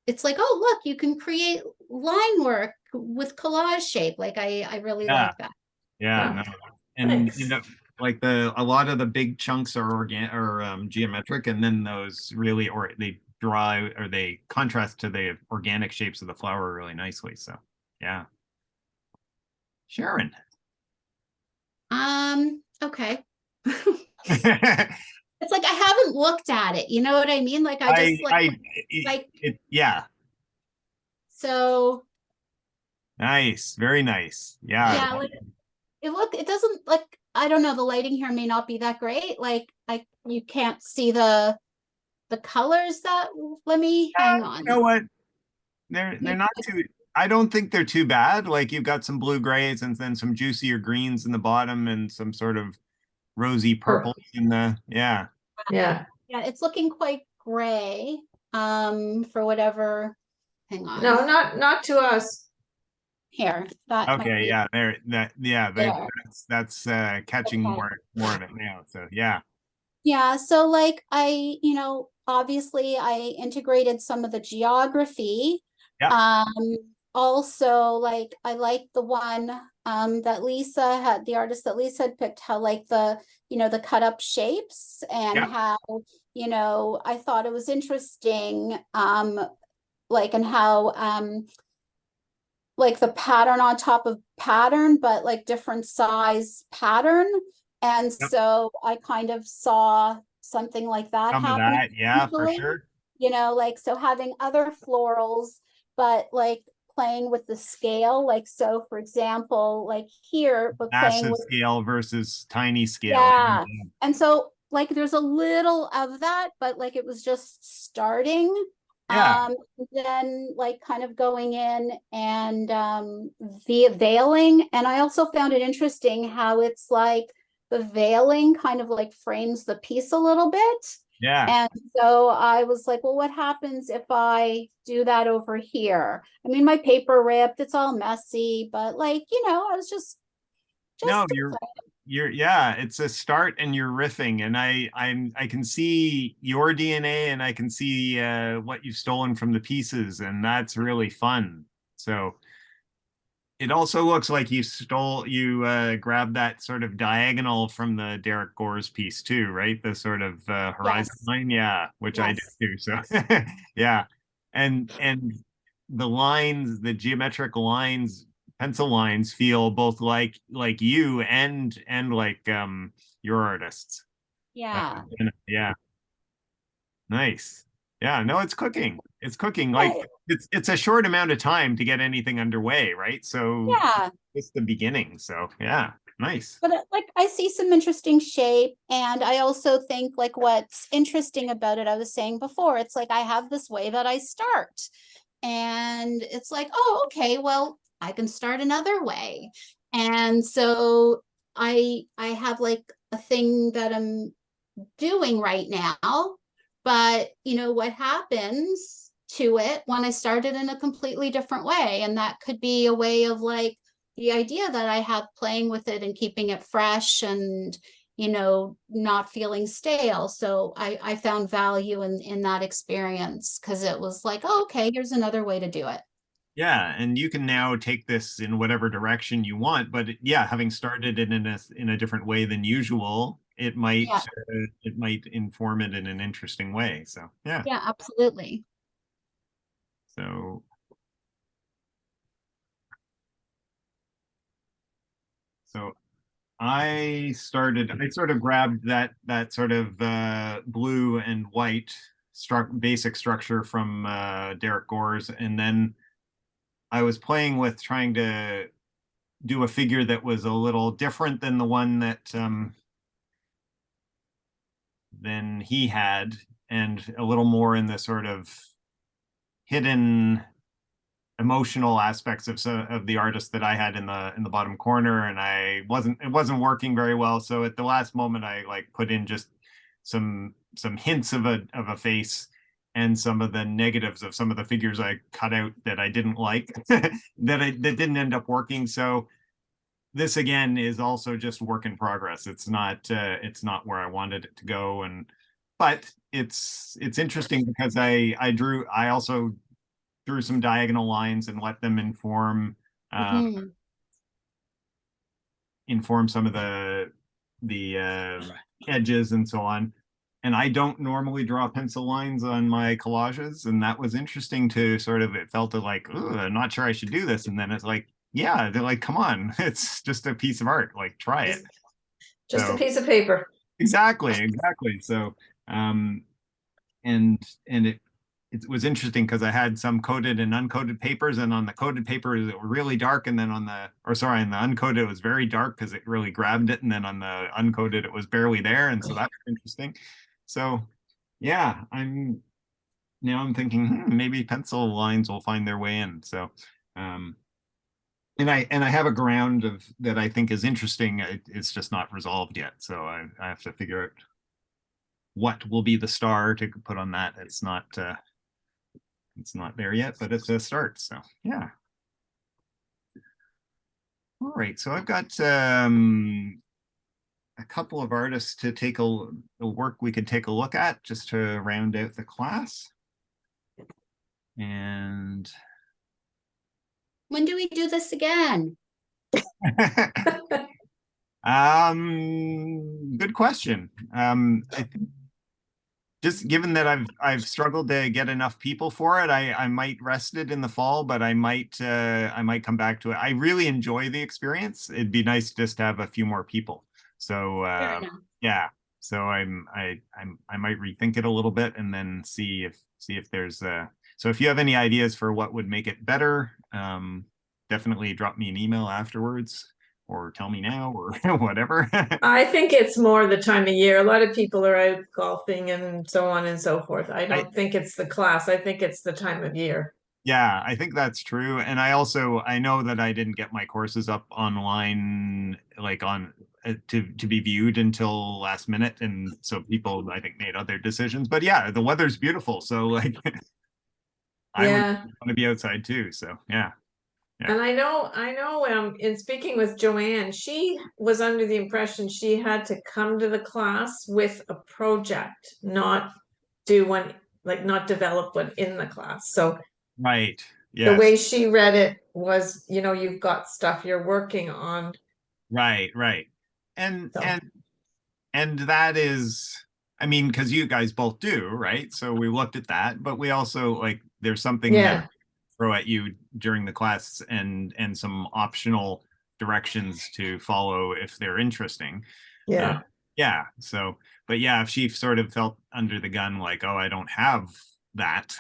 it's like, oh look, you can create line work with collage shape. Like I really Yeah, like that. yeah. Oh, No, and thanks. like a lot of the big chunks are geometric, and then those really or they draw or they contrast to the organic shapes of the flower really nicely. So yeah, Sharon. Okay. I It's like I haven't looked at it. You know what I mean? Like I just I like yeah, so nice, very nice. Yeah, yeah, like it doesn't like I don't know, the lighting here may not be that great. Like I you can't see the colors that let me hang you on. know what? They're not too. I don't think they're too bad. Like you've got some blue grays and then some juicier greens in the bottom and some sort of rosy Oh, purple in the yeah. yeah. Yeah, it's looking quite gray. For whatever. Hang on. No, not to us. Here, that might Okay, be yeah, there that yeah, there. that's catching Okay. more of it now. So yeah. Yeah, so like obviously I integrated some of the geography. Yeah. Um, Also like I like the one that Leesa had, the artist that Leesa had picked, how like the cut up shapes and Yeah. how, I thought it was interesting, like and how like the pattern on top of pattern, but like different size pattern. And Yep. so I kind of saw something like that Some of happening that, yeah, for eventually, sure. like so having other florals, but like playing with the scale. Like so for example, like here, but playing Massive with scale versus tiny scale. yeah. And so like there's a little of that, but like it was just starting. Yeah. Then like kind of going in and via veiling. And I also found it interesting how it's like the veiling kind of like frames the piece a little bit. Yeah. And so I was like, well, what happens if I do that over here? I mean, my paper ripped, it's all messy, but like, I was No, just yeah, it's a start and you're riffing, and I can see your DNA and I can see what you've stolen from the pieces, and that's really fun. So it also looks like you grabbed that sort of diagonal from the Derek Gore's piece too, right? The sort of horizon yes, line, yeah, which I did yes. too. So yeah, and the lines, the geometric lines, pencil lines feel both like you and like your artists. Yeah. Yeah, nice. Yeah, no, it's cooking. It's cooking. Like Yeah. it's a short amount of time to get anything underway, right? So Yeah. it's the beginning. So yeah, nice. But like I see some interesting shape, and I also think like what's interesting about it, I was saying before, it's like I have this way that I start, and it's like, oh, okay, well, I can start another way. And so I have like a thing that I'm doing right now, but what happens to it when I started in a completely different way, and that could be a way of like the idea that I have playing with it and keeping it fresh and not feeling stale. So I found value in that experience because it was like, oh, okay, here's another way to do it. Yeah, and you can now take this in whatever direction you want. But yeah, having started it in a different way than usual, Yeah, it might inform it in an interesting way. So yeah. yeah, absolutely. So so I sort of grabbed that sort of blue and white basic structure from Derek Gore's, and then I was playing with trying to do a figure that was a little different than the one that than he had, and a little more in the sort of hidden emotional aspects of the artist that I had in the bottom corner, and it wasn't working very well. So at the last moment, I like put in just some hints of a face and some of the negatives of some of the figures I cut out that I didn't like that didn't end up working. So this again is also just work in progress. It's not where I wanted it to go, and but it's interesting because I also drew some diagonal lines and let them Mhm. inform some of the edges and so on. And I don't normally draw pencil lines on my collages, and that was interesting to sort of it felt like, oh, I'm not sure I should do this. And then it's like, yeah, they're like, come on, it's just a piece of art, like try it. Just a So piece of paper. exactly. So um and it was interesting because I had some coated and uncoated papers, and on the coated papers it was really dark, and then on the uncoated it was very dark because it really grabbed it, and then on the uncoated it was barely there, and so that was interesting. So yeah, I'm thinking maybe pencil lines will find their way in. So um, and I have a ground of that I think is interesting. It's just not resolved yet, so I have to figure out what will be the star to put on that. It's not there yet, but it's a start. So yeah. All right. So I've got a couple of artists to a work we could take a look at just to round out the class. And When do we do this again? good question. I think just given that I've struggled to get enough people for it, I might rest it in the fall, but I might come back to it. I really enjoy the experience. It'd be nice just to have a few more people. So Fair enough. yeah, so I might rethink it a little bit and then see if there's so if you have any ideas for what would make it better, definitely drop me an email afterwards. or tell me now or whatever. I think it's more the time of year. A lot of people are out golfing and so on and so forth. I I, don't think it's the class. I think it's the time of year. yeah, I think that's true. And I know that I didn't get my courses up online, like on to be viewed until last minute. And so people, I think, made other decisions. But yeah, the weather's beautiful. So like I would Yeah. want to be outside too. So yeah. Yeah. And I know, in speaking with Joanne, she was under the impression she had to come to the class with a project, not do one, like not develop one in the class. So Right. the Yes. way she read it was, you've got stuff you're working on. Right. Right. And So and that is, I mean, because you guys both do, right? So we looked at that, but we also like there's something that yeah, throw at you during the class and some optional directions to follow if they're interesting. Uh, yeah, yeah. So, but yeah, if she sort of felt under the gun, like, oh, I don't have that.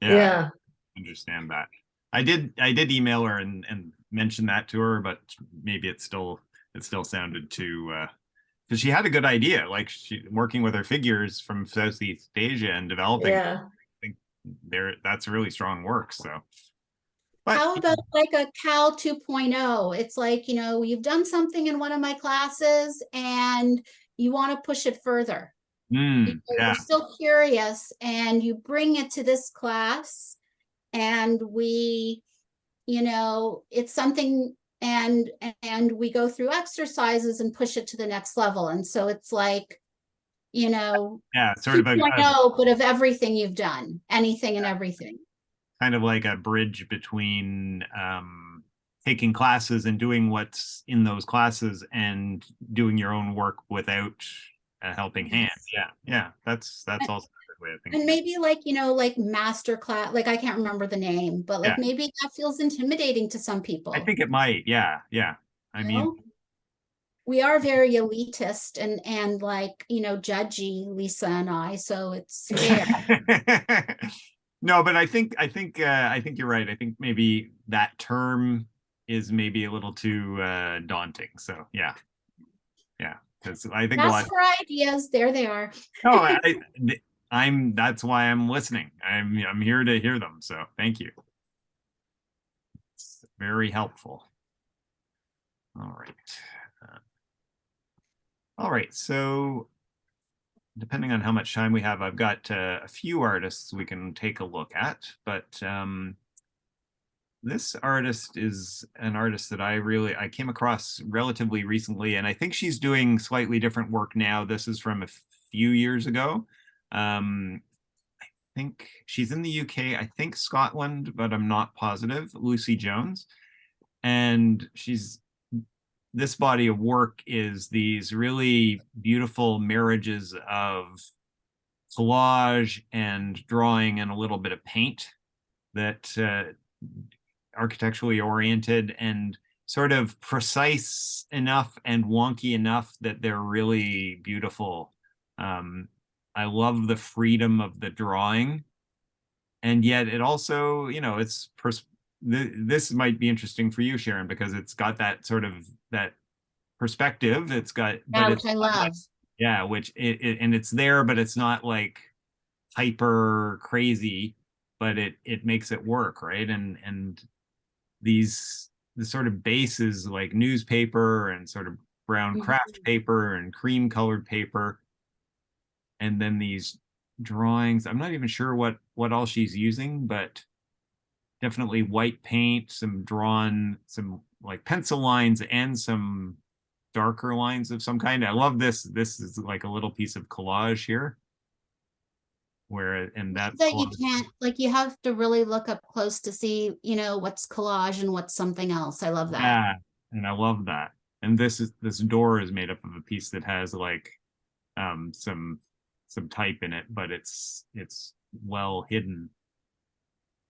Yeah, I yeah. understand that. I did email her and mention that to her, but maybe it still sounded too because she had a good idea, like she working with her figures from Southeast Asia and developing. I Yeah. think that's really strong work. So, but How about like a Cal 2.0? It's like, you've done something in one of my classes and you want to push it further. You're yeah, still curious and you bring it to this class and it's something and we go through exercises and push it to the next level. And so it's like, yeah, sort of a 2.0, but of everything you've done, anything and everything. kind of like a bridge between taking classes and doing what's in those classes and doing your own work without a helping hand. Yes. Yeah, yeah, that's also a good way of And thinking. maybe like, like Masterclass, like I can't remember the name, but Yeah, like maybe that feels intimidating to some I people. think it might. Yeah, yeah. I You mean, know? We are very elitist and like, judgy, Leesa and I, so it's fair. no, but I think you're right. I think maybe that term is maybe a little too daunting. So yeah, yeah, because I think a Ask lot. for ideas, there they are. No, I'm. That's why I'm listening. I'm here to hear them. So thank you. It's very helpful. All right. Uh, all right. So depending on how much time we have, I've got a few artists we can take a look at, but this artist is an artist that I came across relatively recently, and I think she's doing slightly different work now. This is from a few years ago. I think she's in the UK, I think Scotland, but I'm not positive. Lucy Jones. And this body of work is these really beautiful marriages of collage and drawing and a little bit of paint that architecturally oriented and sort of precise enough and wonky enough that they're really beautiful. I love the freedom of the drawing, and yet it also, this might be interesting for you, Sharon, because it's got that sort of that perspective. It's got, but Yeah, it's which I love. yeah, which and it's there, but it's not like hyper crazy, but it makes it work, right? And the sort of bases like newspaper and sort of brown craft paper and cream colored paper, and then these drawings. I'm not even sure what all she's using, but definitely white paint, some like pencil lines and some darker lines of some kind. I love this. This is like a little piece of collage here, where and that That you collage. can't, like, you have to really look up close to see, what's collage and what's something else. I love that. Yeah, and I love that. And this door is made up of a piece that has like um some some type in it, but it's well hidden.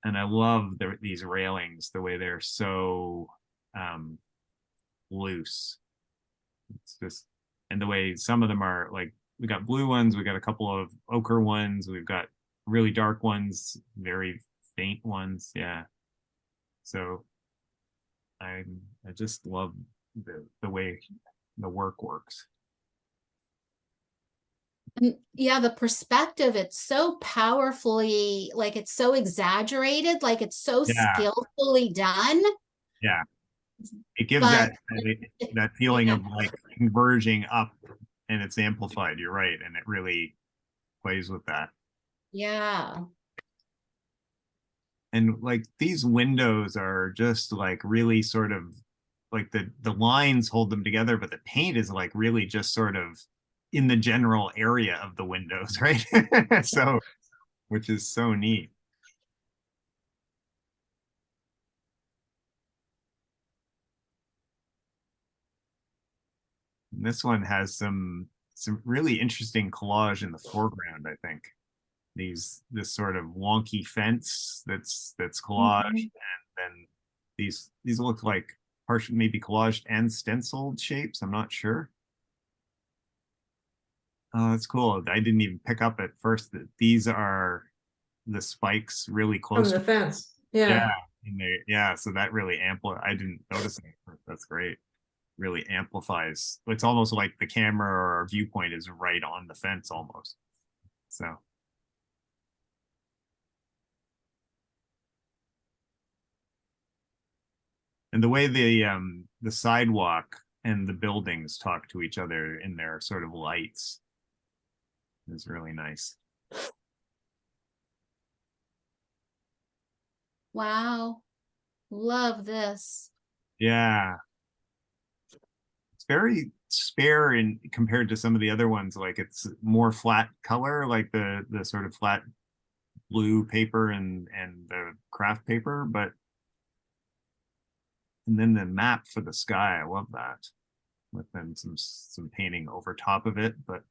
And I love these railings, the way they're so um loose. It's just, and the way some of them are like, we got blue ones, we got a couple of ochre ones, we've got really dark ones, very faint ones. Yeah. So I just love the way the work works. And yeah, the perspective, it's so powerfully, like it's so exaggerated, like it's so Yeah, skillfully done. yeah. It gives But that feeling of like converging up, and it's amplified. You're right, and it really plays with that. yeah. And like these windows are just like really sort of like the lines hold them together, but the paint is like really just sort of in the general area of the windows, right? So, which is so neat. And this one has some really interesting collage in the foreground, I think. This sort of wonky fence that's collaged, Mhm. and then these look like partially maybe collaged and stenciled shapes. I'm not sure. Oh, that's cool. I didn't even pick up at first that these are the spikes really From close the to, fence. yeah, Yeah. and yeah, so that really I didn't notice it. That's great. Really amplifies. It's almost like the camera or viewpoint is right on the fence almost. So, and the way the sidewalk and the buildings talk to each other in their sort of lights is really nice. Wow. Love this. Yeah, it's very spare in compared to some of the other ones. Like it's more flat color, like the sort of flat blue paper and the craft paper, but and then the map for the sky, I love that. With then some painting over top of it, but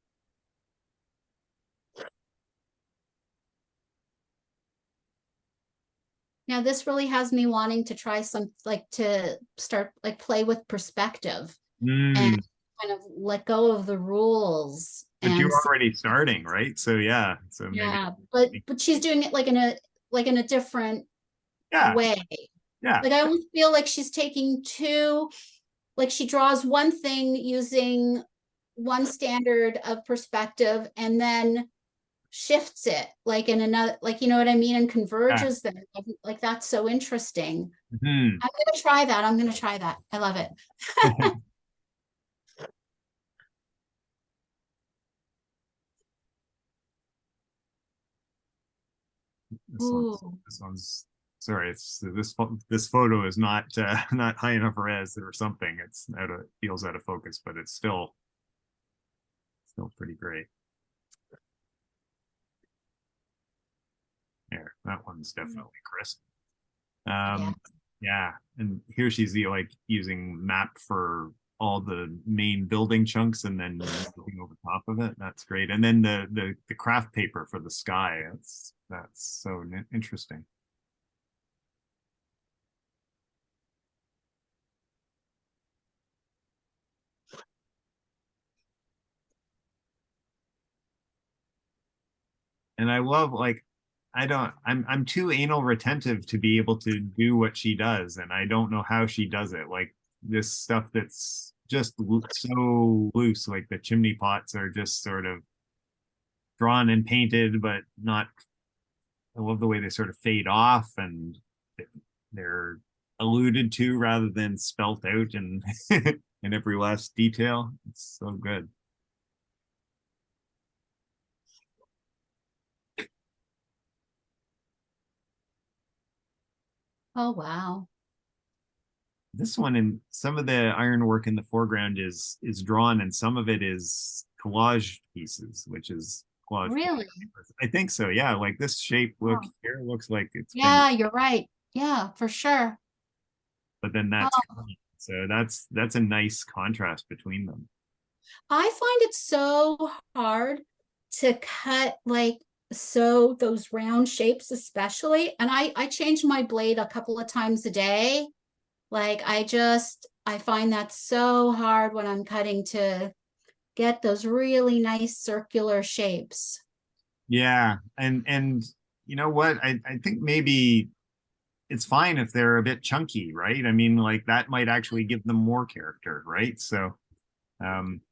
Now this really has me wanting to try some, like to start like play with perspective and mm, kind of let go of the rules but you're and see, already starting, right? So yeah, so maybe yeah, but she's doing it like in a different yeah, way. yeah, Like I almost feel like she's taking two, like she draws one thing using one standard of perspective and then shifts it like in another, like you know what I mean, and yeah. converges them. Like that's so interesting. Mhm. I'm gonna try that. I'm gonna try that. I love it. This one's Ooh. this one's sorry, it's this photo is not not high enough res or something. It's out of feels out of focus, but it's still pretty great. There, that one's definitely crisp. Yeah. Um, yeah, and here she's like using map for all the main building chunks and then looking over top of it. That's great. And then the craft paper for the sky. That's so interesting. And I love like I'm too anal retentive to be able to do what she does, and I don't know how she does it. Like this stuff that's just so loose, like the chimney pots are just sort of drawn and painted, but not. I love the way they sort of fade off and they're alluded to rather than spelt out and in every last detail. It's so good. Oh wow. This one and some of the ironwork in the foreground is drawn and some of it is collage pieces, which is collage. Really? I think so. Yeah, like this shape look Oh. here looks like it's been, Yeah, you're right. Yeah, for sure. but then that's Oh, so that's a nice contrast between them. I find it so hard to cut like so those round shapes especially. And I change my blade a couple of times a day. Like I find that so hard when I'm cutting to get those really nice circular shapes. Yeah, and you know what? I think maybe it's fine if they're a bit chunky, right? I mean, like that might actually give them more character, right? So um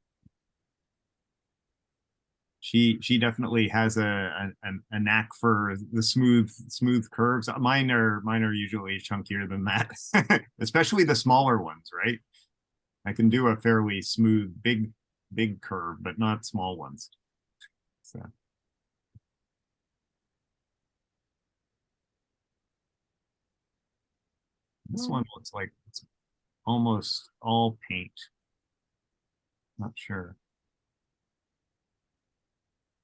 she definitely has a knack for the smooth curves. Mine are usually chunkier than that, especially the smaller ones, right? I can do a fairly smooth big curve, but not small ones. So this one looks like it's almost all paint. Not sure.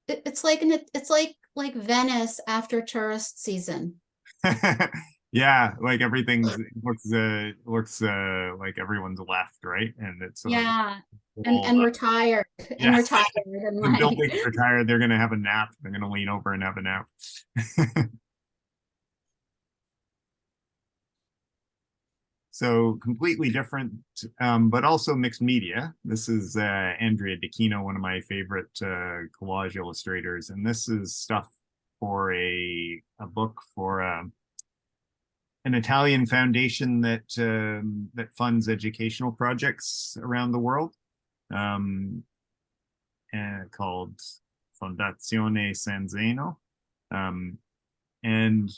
It's like like Venice after tourist season. Yeah, like everything's looks like everyone's left, right? And it's a Yeah. little And retired and yeah. retired and When like buildings are tired, they're gonna have a nap. They're gonna lean over and have a nap. So completely different, but also mixed media. This is Andrea D'Aquino, one of my favorite collage illustrators, and this is stuff for a book for an Italian foundation that funds educational projects around the world, um, called Fondazione San Zeno. Um, and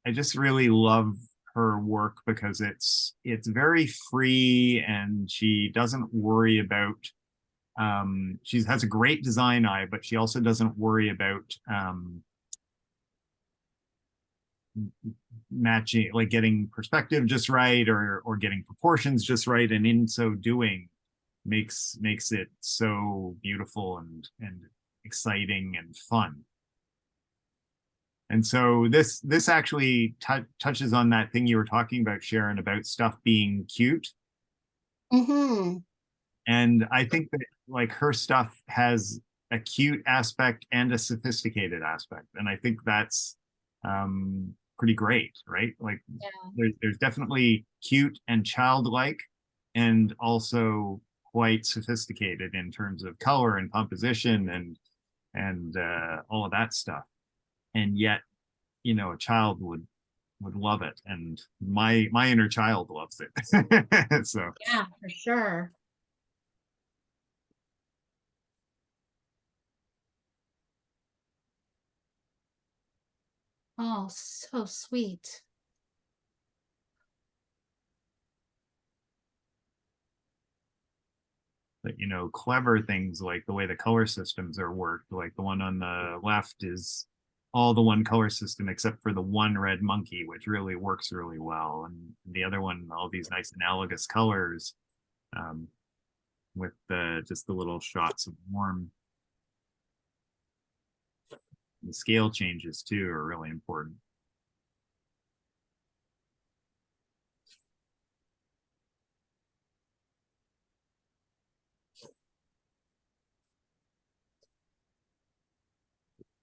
I just really love her work because it's very free and she doesn't worry about she has a great design eye, but she also doesn't worry about matching, like getting perspective just right or getting proportions just right, and in so doing makes it so beautiful and exciting and fun. And so this actually touches on that thing you were talking about, Sharon, about stuff being cute. hmm And I think that like her stuff has a cute aspect and a sophisticated aspect. And I think that's pretty great, right? Like yeah. there's definitely cute and childlike and also quite sophisticated in terms of color and composition and all of that stuff. And yet, you know, a child would love it, and my inner child loves it. So Yeah, for sure. Oh, so sweet. but you know, clever things like the way the color systems are worked, like the one on the left is all the one color system except for the one red monkey, which really works really well, and the other one all these nice analogous colors, um, with the just the little shots of warm. The scale changes too are really important.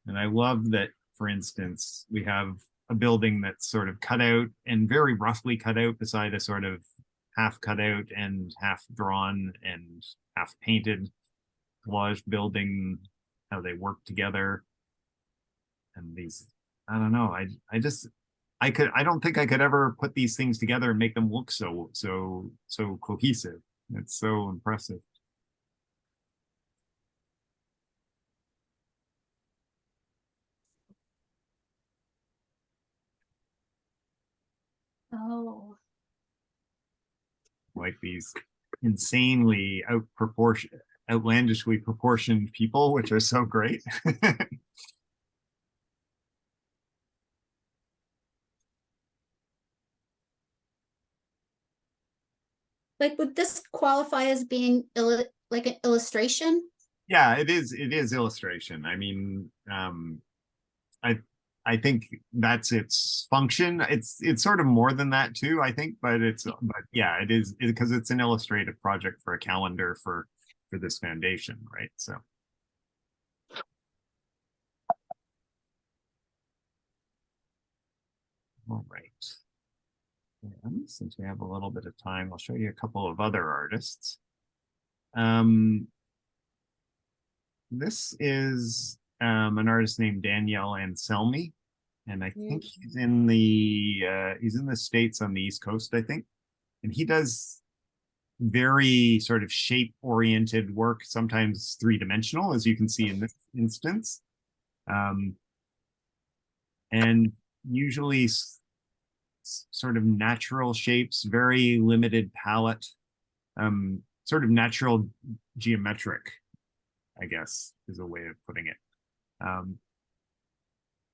And I love that, for instance, we have a building that's sort of cut out and very roughly cut out beside a sort of half cut out and half drawn and half painted collage building, how they work together. And these, I don't know, I don't think I could ever put these things together and make them look so cohesive. It's so impressive. Oh, Like these insanely outlandishly proportioned people, which are so great. like would this qualify as being like an illustration? Yeah, it is illustration. I mean, I I think that's its function. It's sort of more than that too, I think, but yeah, it is because it's an illustrative project for a calendar for this foundation, right? So all right. And since we have a little bit of time, I'll show you a couple of other artists. Um, this is an artist named Danielle Anselmi. and I think he's in the States on the East Coast, I think. And he does very sort of shape-oriented work, sometimes three-dimensional, as you can see in this instance. And usually sort of natural shapes, very limited palette, sort of natural geometric, I guess, is a way of putting it.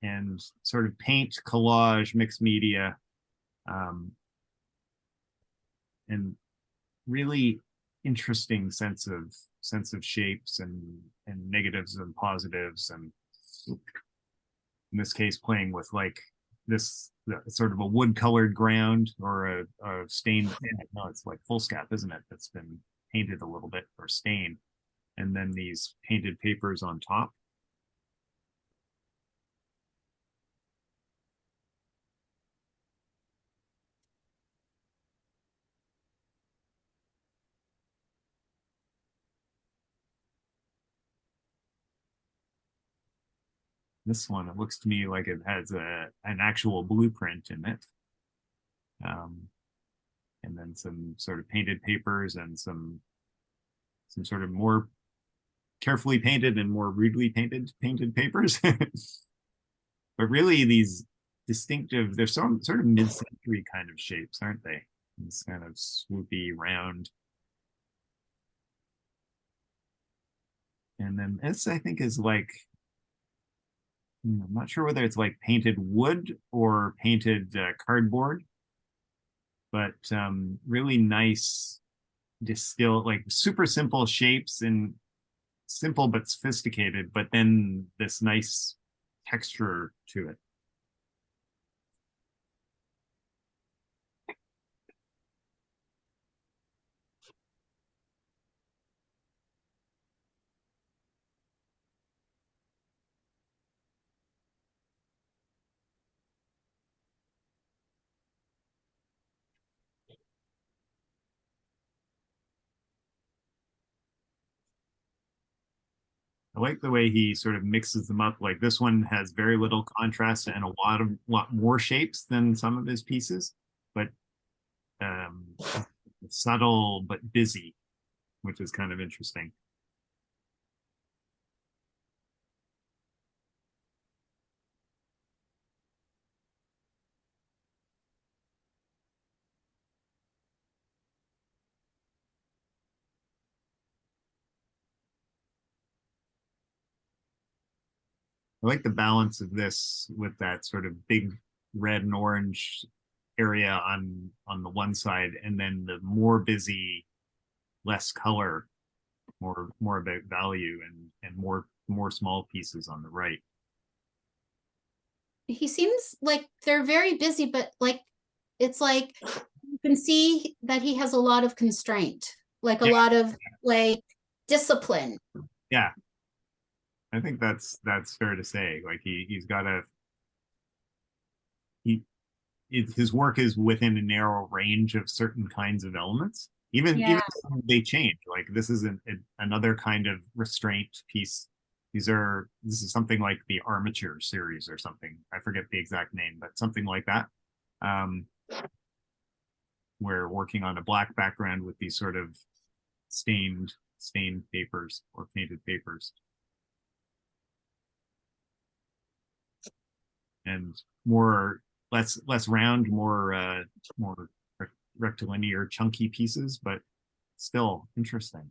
And sort of paint, collage, mixed media, and really interesting sense of shapes and negatives and positives, and in this case playing with like this sort of a wood colored ground or a stained, no, it's like foolscap, isn't it, that's been painted a little bit or stained, and then these painted papers on top. This one, it looks to me like it has an actual blueprint in it. And then some sort of painted papers and some sort of more carefully painted and more rudely painted papers. But really these distinctive, they're some sort of mid-century kind of shapes, aren't they? This kind of swoopy round. And then this, I think, is like, I'm not sure whether it's like painted wood or painted cardboard, but really nice distill, like super simple shapes and simple but sophisticated, but then this nice texture to it. I like the way he sort of mixes them up. Like this one has very little contrast and a lot more shapes than some of his pieces, but um, subtle but busy, which is kind of interesting. I like the balance of this with that sort of big red and orange area on the one side, and then the more busy, less color, more about value, and more small pieces on the right. He seems like they're very busy, but like it's like you can see that he has a lot of constraint, like a Yeah, lot of like discipline. yeah. I think that's fair to say. Like he's got he his work is within a narrow range of certain kinds of elements. Even Yeah. they change. Like this is another kind of restraint piece. This is something like the Armature series or something. I forget the exact name, but something like that. Um, we're working on a black background with these sort of stained papers or painted papers, and less round, more rectilinear, chunky pieces, but still interesting.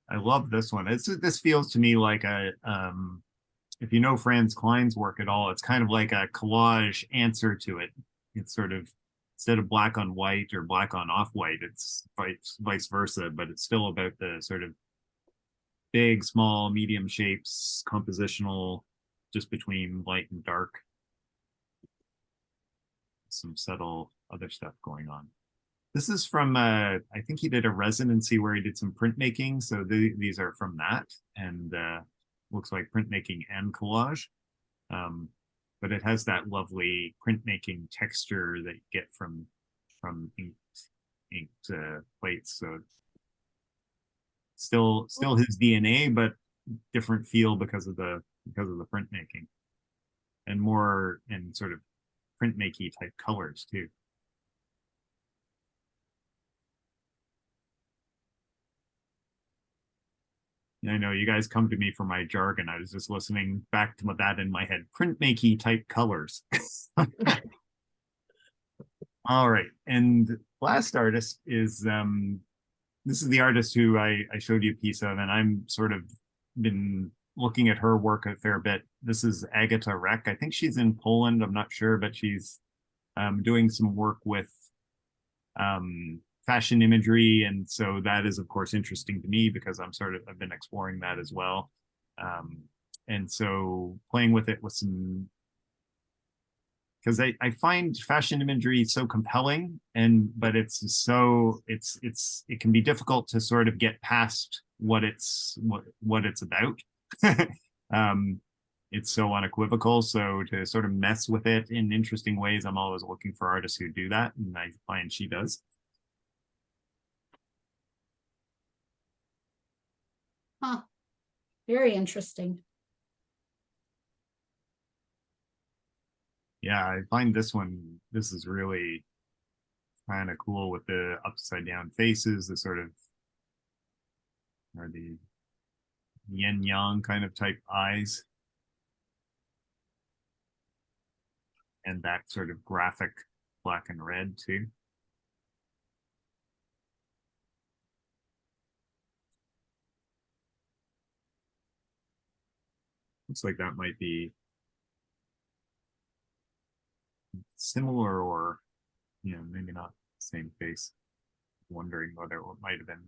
I love this one. This feels to me like if you know Franz Klein's work at all, it's kind of like a collage answer to it. It's sort of, instead of black on white or black on off white, it's vice versa, but it's still about the sort of big, small, medium shapes, compositional, just between light and dark. Some subtle other stuff going on. This is from, I think he did a residency where he did some printmaking. So these are from that, and looks like printmaking and collage. But it has that lovely printmaking texture that you get from inked plates. So still his DNA, but different feel because of the printmaking, and more in sort of printmaky type colors too. I know you guys come to me for my jargon. I was just listening back to that in my head. Printmaky type colors. All right. And last artist is this is the artist who I showed you a piece of, and I'm sort of been looking at her work a fair bit. This is Agata. I think she's in Poland. I'm not sure, but she's doing some work with fashion imagery, and so that is of course interesting to me because I've been exploring that as well, and so playing with it with some, because I find fashion imagery so compelling, but it can be difficult to sort of get past what it's about. It's so unequivocal, so to sort of mess with it in interesting ways, I'm always looking for artists who do that, and I find she does. Huh. Very interesting. Yeah, I find this is really kind of cool with the upside down faces, the sort of, or the yin yang kind of type eyes, and that sort of graphic black and red too. Looks like that might be similar, or maybe not the same face. Wondering whether it might have been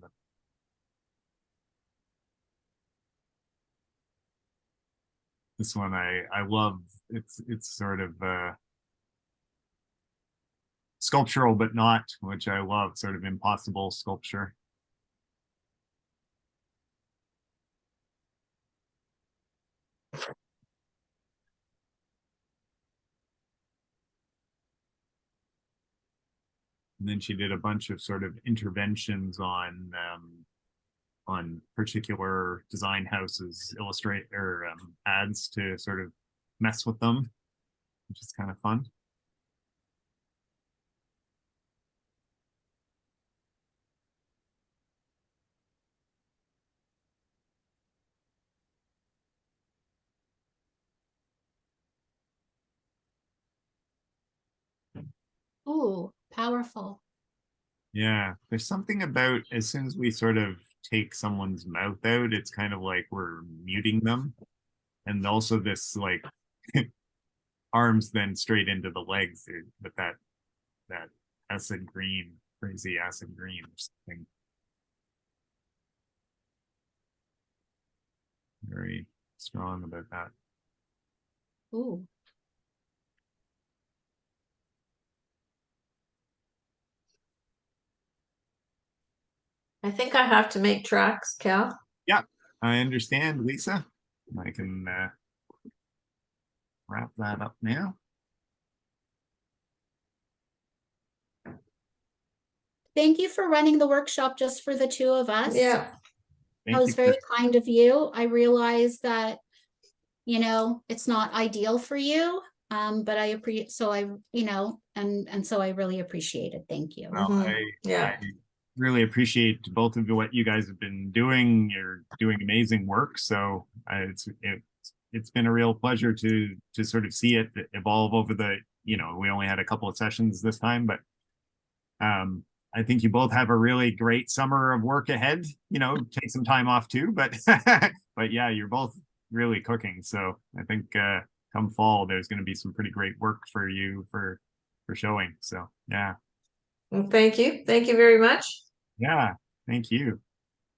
this one. I love. It's sort of sculptural, but not, which I love, sort of impossible sculpture. And then she did a bunch of sort of interventions on particular design houses, illustrate or ads to sort of mess with them, which is kind of fun. Ooh, powerful. Yeah, there's something about as soon as we sort of take someone's mouth out, it's kind of like we're muting them. And also this like arms then straight into the legs with that acid green, crazy acid green or something. Very strong about that. Ooh. I think I have to make tracks, Cal. Yeah, I understand, Lisa. I can wrap that up now. Thank you for running the workshop just for the two of us. Yeah. That was very kind of you. I realize that, it's not ideal for you, but I appreciate, so I, and so I really appreciate it. Thank you. Well, Yeah. I really appreciate both of what you guys have been doing. You're doing amazing work. So it's been a real pleasure to sort of see it evolve over the, we only had a couple of sessions this time, but I think you both have a really great summer of work ahead. Take some time off too, but but yeah, you're both really cooking. So I think come fall there's going to be some pretty great work for you for showing. So yeah. Well, thank you very much. Yeah, thank you.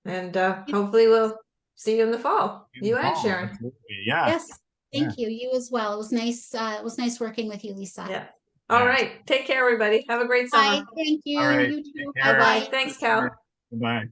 And hopefully we'll see you in the fall. You and Sharon. Absolutely. Yeah. Yes, thank you. You as well. It was nice. It was nice working with you, Lisa. Yeah. All right. Take care, everybody. Have a great summer. Bye. Thank you. All right. You too. Bye. Bye. Thanks, Cal. Bye.